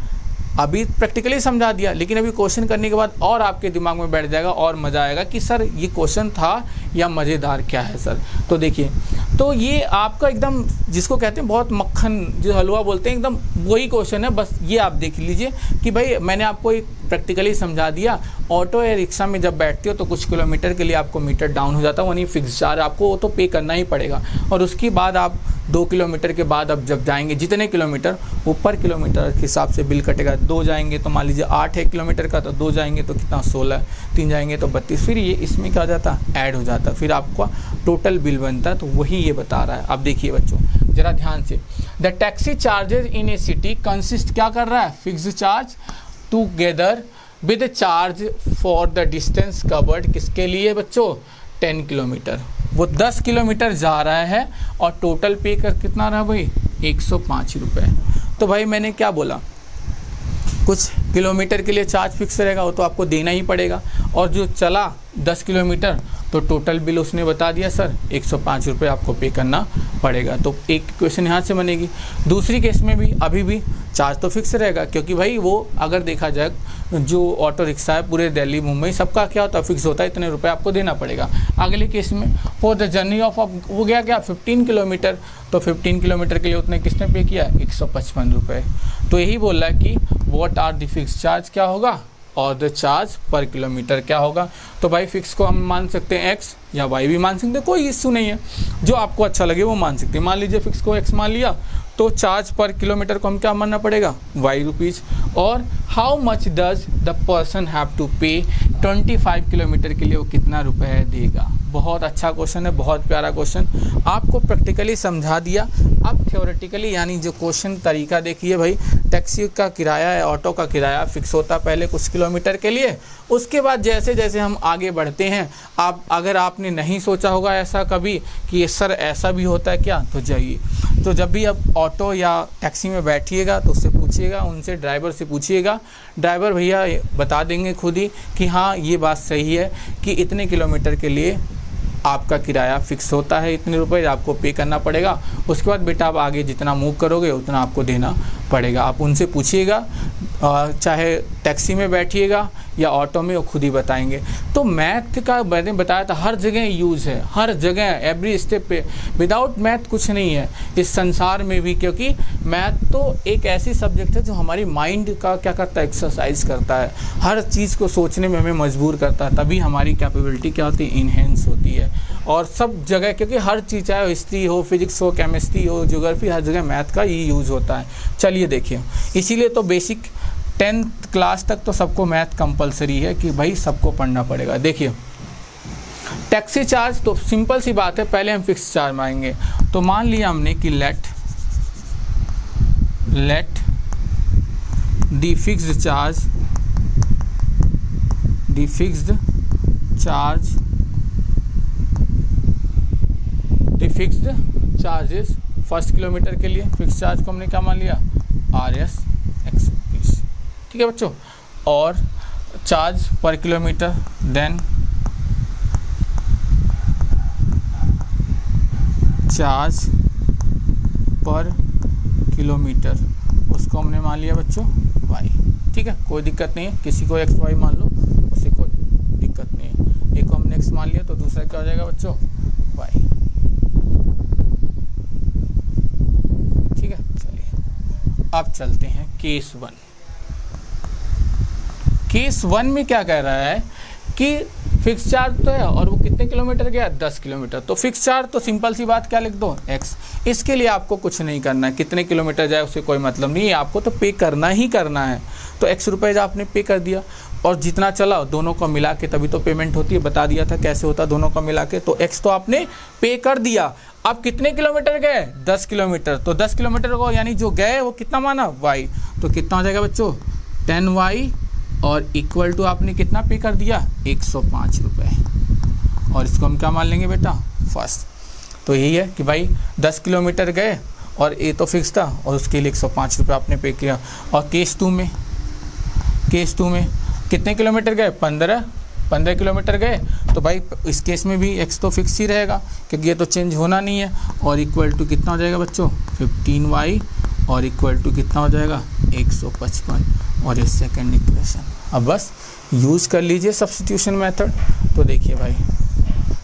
अभी प्रैक्टिकली समझा दिया, लेकिन अभी क्वेश्चन करने के बाद और आपके दिमाग में बैठ जाएगा और मज़ा आएगा कि सर ये क्वेश्चन था या मज़ेदार क्या है सर। तो देखिए, तो ये आपका एकदम जिसको कहते हैं बहुत मक्खन जो हलवा बोलते हैं, एकदम वही क्वेश्चन है। बस ये आप देख लीजिए कि भाई मैंने आपको एक प्रैक्टिकली समझा दिया। ऑटो या रिक्शा में जब बैठते हो तो कुछ किलोमीटर के लिए आपको मीटर डाउन हो जाता है, वहीं फिक्स चार्ज आपको वो तो पे करना ही पड़ेगा। और उसके बाद आप 2 किलोमीटर के बाद अब जब जाएंगे जितने किलोमीटर, वो पर किलोमीटर के हिसाब से बिल कटेगा। 2 जाएंगे तो मान लीजिए 8 है किलोमीटर का, तो 2 जाएंगे तो कितना 16, 3 जाएंगे तो 32, फिर ये इसमें क्या हो जाता है, ऐड हो जाता है, फिर आपका टोटल बिल बनता है। तो वही ये बता रहा है। अब देखिए बच्चों ज़रा ध्यान से, the taxi charges in A city consist क्या कर रहा है, fixed charge together with charge for the distance covered. किसके लिए बच्चों, 10 किलोमीटर। वो 10 किलोमीटर जा रहा है और टोटल पे कर कितना रहा भाई, 105 रुपये। तो भाई मैंने क्या बोला, कुछ किलोमीटर के लिए चार्ज फिक्स रहेगा, वो तो आपको देना ही पड़ेगा। और जो चला 10 किलोमीटर तो टोटल बिल उसने बता दिया सर 105 रुपये आपको पे करना पड़ेगा। तो एक क्वेश्चन यहाँ से बनेगी। दूसरी केस में भी अभी भी चार्ज तो फिक्स रहेगा, क्योंकि भाई वो अगर देखा जाए जो ऑटो रिक्शा है पूरे दिल्ली मुंबई सबका क्या होता है, फिक्स होता है, इतने रुपए आपको देना पड़ेगा। अगले केस में फॉर द जर्नी ऑफ हो गया क्या 15 किलोमीटर, तो 15 किलोमीटर के लिए उतने किसने पे किया, 155 रुपये। तो यही बोल रहा है कि what are the fix charge क्या होगा और द चार्ज पर किलोमीटर क्या होगा। तो भाई फिक्स को हम मान सकते हैं एक्स या वाई भी मान सकते हैं, कोई इश्यू नहीं है, जो आपको अच्छा लगे वो मान सकते हैं। मान लीजिए फिक्स को एक्स मान लिया तो चार्ज पर किलोमीटर को हम क्या मानना पड़ेगा, वाई रुपीज़। और how much does the person have to pay 25 kilometre के लिए वो कितना रुपए देगा। बहुत अच्छा क्वेश्चन है, बहुत प्यारा क्वेश्चन, आपको प्रैक्टिकली समझा दिया। अब थ्योरेटिकली यानी जो क्वेश्चन तरीका देखिए भाई, टैक्सी का किराया है, ऑटो का किराया फिक्स होता पहले कुछ किलोमीटर के लिए, उसके बाद जैसे जैसे हम आगे बढ़ते हैं, आप अगर आपने नहीं सोचा होगा ऐसा कभी कि सर ऐसा भी होता है क्या, तो जाइए, तो जब भी आप ऑटो या टैक्सी में बैठिएगा तो उससे पूछिएगा, उनसे ड्राइवर से पूछिएगा, ड्राइवर भैया बता देंगे खुद ही कि हाँ ये बात सही है कि इतने किलोमीटर के लिए आपका किराया फिक्स होता है, इतने रुपए आपको पे करना पड़ेगा। उसके बाद बेटा आप आगे जितना मूव करोगे उतना आपको देना पड़ेगा। आप उनसे पूछिएगा, चाहे टैक्सी में बैठिएगा या ऑटो में, वो खुद ही बताएंगे। तो मैथ का मैंने बताया था हर जगह यूज़ है, हर जगह एवरी स्टेप पे। विदाउट मैथ कुछ नहीं है इस संसार में भी, क्योंकि मैथ तो एक ऐसी सब्जेक्ट है जो हमारी माइंड का क्या करता है, एक्सरसाइज करता है, हर चीज़ को सोचने में हमें मजबूर करता है, तभी हमारी कैपेबिलिटी क्या होती है, इन्हेंस होती है। और सब जगह, क्योंकि हर चीज़ चाहे हिस्ट्री हो, फिजिक्स हो, केमिस्ट्री हो, ज्योग्राफी, हर जगह मैथ का ही यूज़ होता है। चलिए देखिए, इसीलिए तो बेसिक 10th क्लास तक तो सबको मैथ कंपलसरी है कि भाई सबको पढ़ना पड़ेगा। देखिए टैक्सी चार्ज तो सिंपल सी बात है, पहले हम फिक्स चार्ज मांगेंगे। तो मान लिया हमने कि let the fixed charges first kilometre के लिए फिक्स चार्ज को हमने क्या मान लिया, RS एक्स रुपीज़, ठीक है बच्चों। और चार्ज पर किलोमीटर, देन चार्ज पर किलोमीटर, उसको हमने मान लिया बच्चों वाई, ठीक है, कोई दिक्कत नहीं है। किसी को एक्स वाई मान लो, उससे कोई दिक्कत नहीं है। एक को हमने एक्स मान लिया तो दूसरा क्या हो जाएगा बच्चों, वाई, ठीक है। चलिए अब चलते हैं केस 1। केस 1 में क्या कह रहा है कि फिक्स चार्ज तो है और वो कितने किलोमीटर गया, 10 किलोमीटर। तो फिक्स चार्ज तो सिंपल सी बात क्या लिख दो, एक्स। इसके लिए आपको कुछ नहीं करना है, कितने किलोमीटर जाए उससे कोई मतलब नहीं है, आपको तो पे करना ही करना है। तो एक्स रुपये आपने पे कर दिया और जितना चला दोनों को मिला के तभी तो पेमेंट होती है, बता दिया था कैसे होता दोनों को मिला के। तो एक्स तो आपने पे कर दिया। अब कितने किलोमीटर गए, 10 किलोमीटर। तो 10 किलोमीटर को यानी जो गए वो कितना माना, वाई। तो कितना हो जाएगा बच्चों, 10y और इक्वल टू आपने कितना पे कर दिया, 105 रुपये। और इसको हम क्या मान लेंगे बेटा, फर्स्ट। तो यही है कि भाई 10 किलोमीटर गए और ये तो फिक्स था और उसके लिए 105 रुपये आपने पे किया। और केस 2 में कितने किलोमीटर गए, 15 किलोमीटर गए। तो भाई इस केस में भी एक्स तो फिक्स ही रहेगा क्योंकि ये तो चेंज होना नहीं है। और इक्वल टू कितना हो जाएगा बच्चों, 15y और इक्वल टू कितना हो जाएगा 155 और ये सेकंड इक्वेशन। अब बस यूज कर लीजिए सब्स्टिट्यूशन मेथड। तो देखिए भाई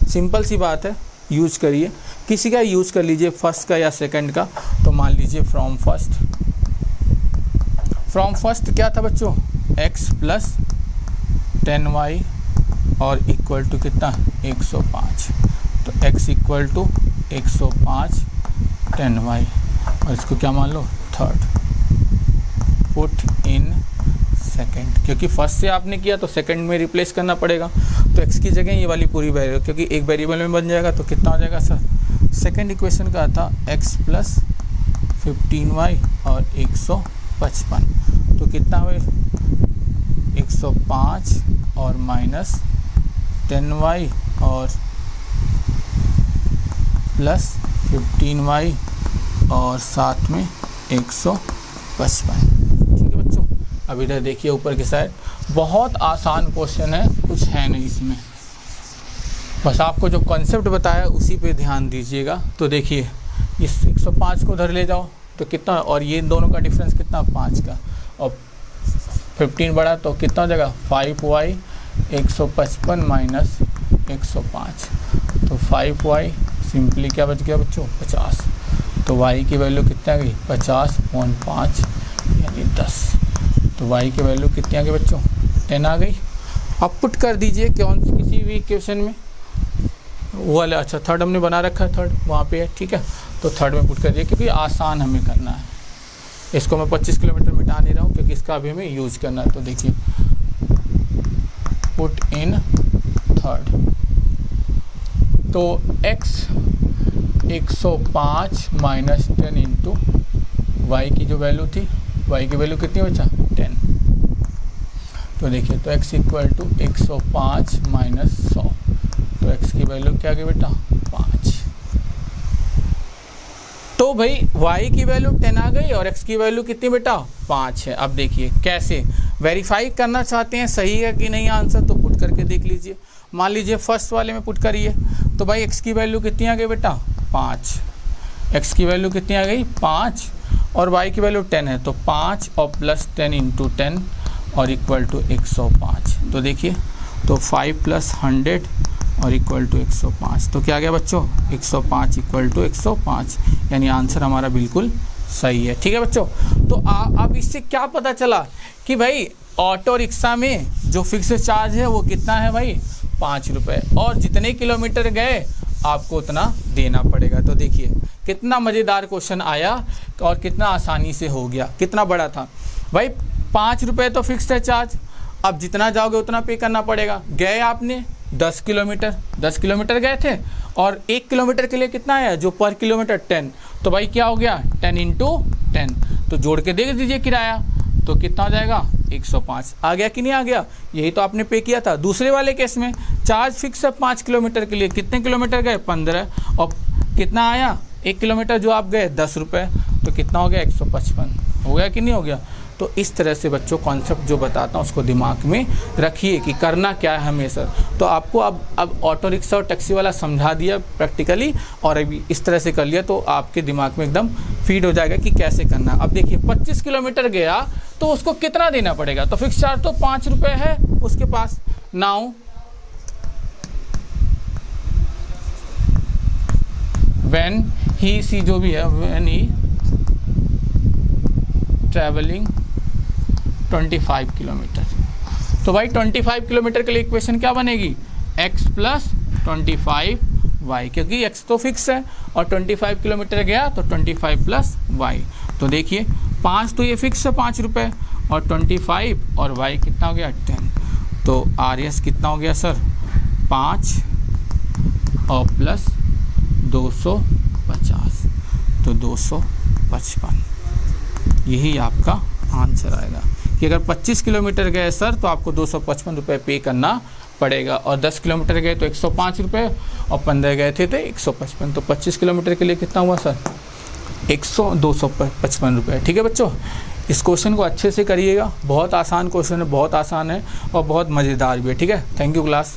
सिंपल सी बात है, यूज करिए, किसी का यूज कर लीजिए, फर्स्ट का या सेकंड का। तो मान लीजिए फ्रॉम फर्स्ट क्या था बच्चों, x प्लस 10y और इक्वल टू कितना 105। तो x इक्वल टू 105 10y और इसको क्या मान लो थर्ड, पुट इन सेकंड, क्योंकि फर्स्ट से आपने किया तो सेकंड में रिप्लेस करना पड़ेगा। तो x की जगह ये वाली पूरी वेरिएबल, क्योंकि एक वेरिएबल में बन जाएगा तो कितना हो जाएगा सर, सेकंड इक्वेशन का था x प्लस 15y और 155। तो कितना हुए 105 और माइनस 10y और प्लस 15y और साथ में 155। ठीक है बच्चों, अब इधर देखिए ऊपर की साइड, बहुत आसान क्वेश्चन है, कुछ है नहीं इसमें, बस आपको जो कॉन्सेप्ट बताया उसी पे ध्यान दीजिएगा। तो देखिए इस 105 को उधर ले जाओ तो कितना, और ये दोनों का डिफरेंस कितना 5 का, और 15 बड़ा तो कितना हो जाएगा 5y 155 माइनस 105। तो 5y सिंपली क्या बच गया बच्चों 50। तो y की वैल्यू कितना आ गई 50/5 यानी 10। तो y की वैल्यू कितनी आ गई बच्चों 10 आ गई। अब पुट कर दीजिए कौन सी किसी भी इक्वेशन में, वो वाला अच्छा थर्ड हमने बना रखा है, थर्ड वहाँ पे है, ठीक है। तो थर्ड में पुट कर दिए क्योंकि आसान हमें करना है। इसको मैं 25 किलोमीटर मिटा नहीं रहा हूँ क्योंकि इसका अभी हमें यूज करना है। तो देखिए पुट इन थर्ड, तो x 105 माइनस 10 इंटू वाई की जो वैल्यू थी, y की वैल्यू कितनी बचा 10। तो देखिए तो x इक्वल टू 105 माइनस 100, तो x की वैल्यू क्या गई बेटा 5। तो भाई y की वैल्यू 10 आ गई और x की वैल्यू कितनी बेटा 5 है। अब देखिए कैसे वेरीफाई करना चाहते हैं सही है कि नहीं आंसर, तो पुट करके देख लीजिए। मान लीजिए फर्स्ट वाले में पुट करिए तो भाई x की वैल्यू कितनी आ गई बेटा 5, x की वैल्यू कितनी आ गई 5 और y की वैल्यू 10 है, तो 5 और प्लस 10 इंटू 10 और इक्वल टू 105। तो देखिए तो 5 प्लस 100 और इक्वल टू 105। तो क्या आ गया बच्चों 105 इक्वल टू 105, यानी आंसर हमारा बिल्कुल सही है। ठीक है बच्चों, तो अब इससे क्या पता चला कि भाई ऑटो रिक्शा में जो फिक्स चार्ज है वो कितना है भाई 5 रुपये, और जितने किलोमीटर गए आपको उतना देना पड़ेगा। तो देखिए कितना मज़ेदार क्वेश्चन आया और कितना आसानी से हो गया, कितना बड़ा था भाई। 5 रुपये तो फिक्स है चार्ज, अब जितना जाओगे उतना पे करना पड़ेगा। गए आपने 10 किलोमीटर गए थे और 1 किलोमीटर के लिए कितना आया जो पर किलोमीटर 10, तो भाई क्या हो गया 10 इंटू 10, तो जोड़ के देख दीजिए किराया, तो कितना हो जाएगा 105। आ गया कि नहीं आ गया, यही तो आपने पे किया था। दूसरे वाले केस में चार्ज फिक्स है 5 किलोमीटर के लिए, कितने किलोमीटर गए 15, और कितना आया 1 किलोमीटर जो आप गए 10 रुपये, तो कितना हो गया 155। हो गया कि नहीं हो गया। तो इस तरह से बच्चों कॉन्सेप्ट जो बताता हूँ उसको दिमाग में रखिए कि करना क्या है हमें सर। तो आपको अब ऑटो रिक्शा और टैक्सी वाला समझा दिया प्रैक्टिकली, और अभी इस तरह से कर लिया तो आपके दिमाग में एकदम फीड हो जाएगा कि कैसे करना। अब देखिए 25 किलोमीटर गया तो उसको कितना देना पड़ेगा, तो फिक्स चार्ज तो 5 रुपये है उसके पास। नाउ व्हेन ही सी जो भी है, व्हेन ही ट्रैवलिंग 25 किलोमीटर, तो भाई 25 किलोमीटर के लिए इक्वेशन क्या बनेगी x प्लस 25y, क्योंकि x तो फिक्स है और 25 किलोमीटर गया तो 25 प्लस y। तो देखिए 5 तो ये फिक्स है 5 रुपये, और 25 और y कितना हो गया 10, तो RS कितना हो गया सर 5 और प्लस 250, तो 255। यही आपका आंसर आएगा कि अगर 25 किलोमीटर गए सर तो आपको 255 रुपये पे करना पड़ेगा, और 10 किलोमीटर गए तो 105 रुपये, और 15 गए थे तो 155। तो 25 किलोमीटर के लिए कितना हुआ सर 255 रुपये। ठीक है बच्चों, इस क्वेश्चन को अच्छे से करिएगा, बहुत आसान क्वेश्चन है, बहुत आसान है और बहुत मज़ेदार भी है। ठीक है, थैंक यू क्लास।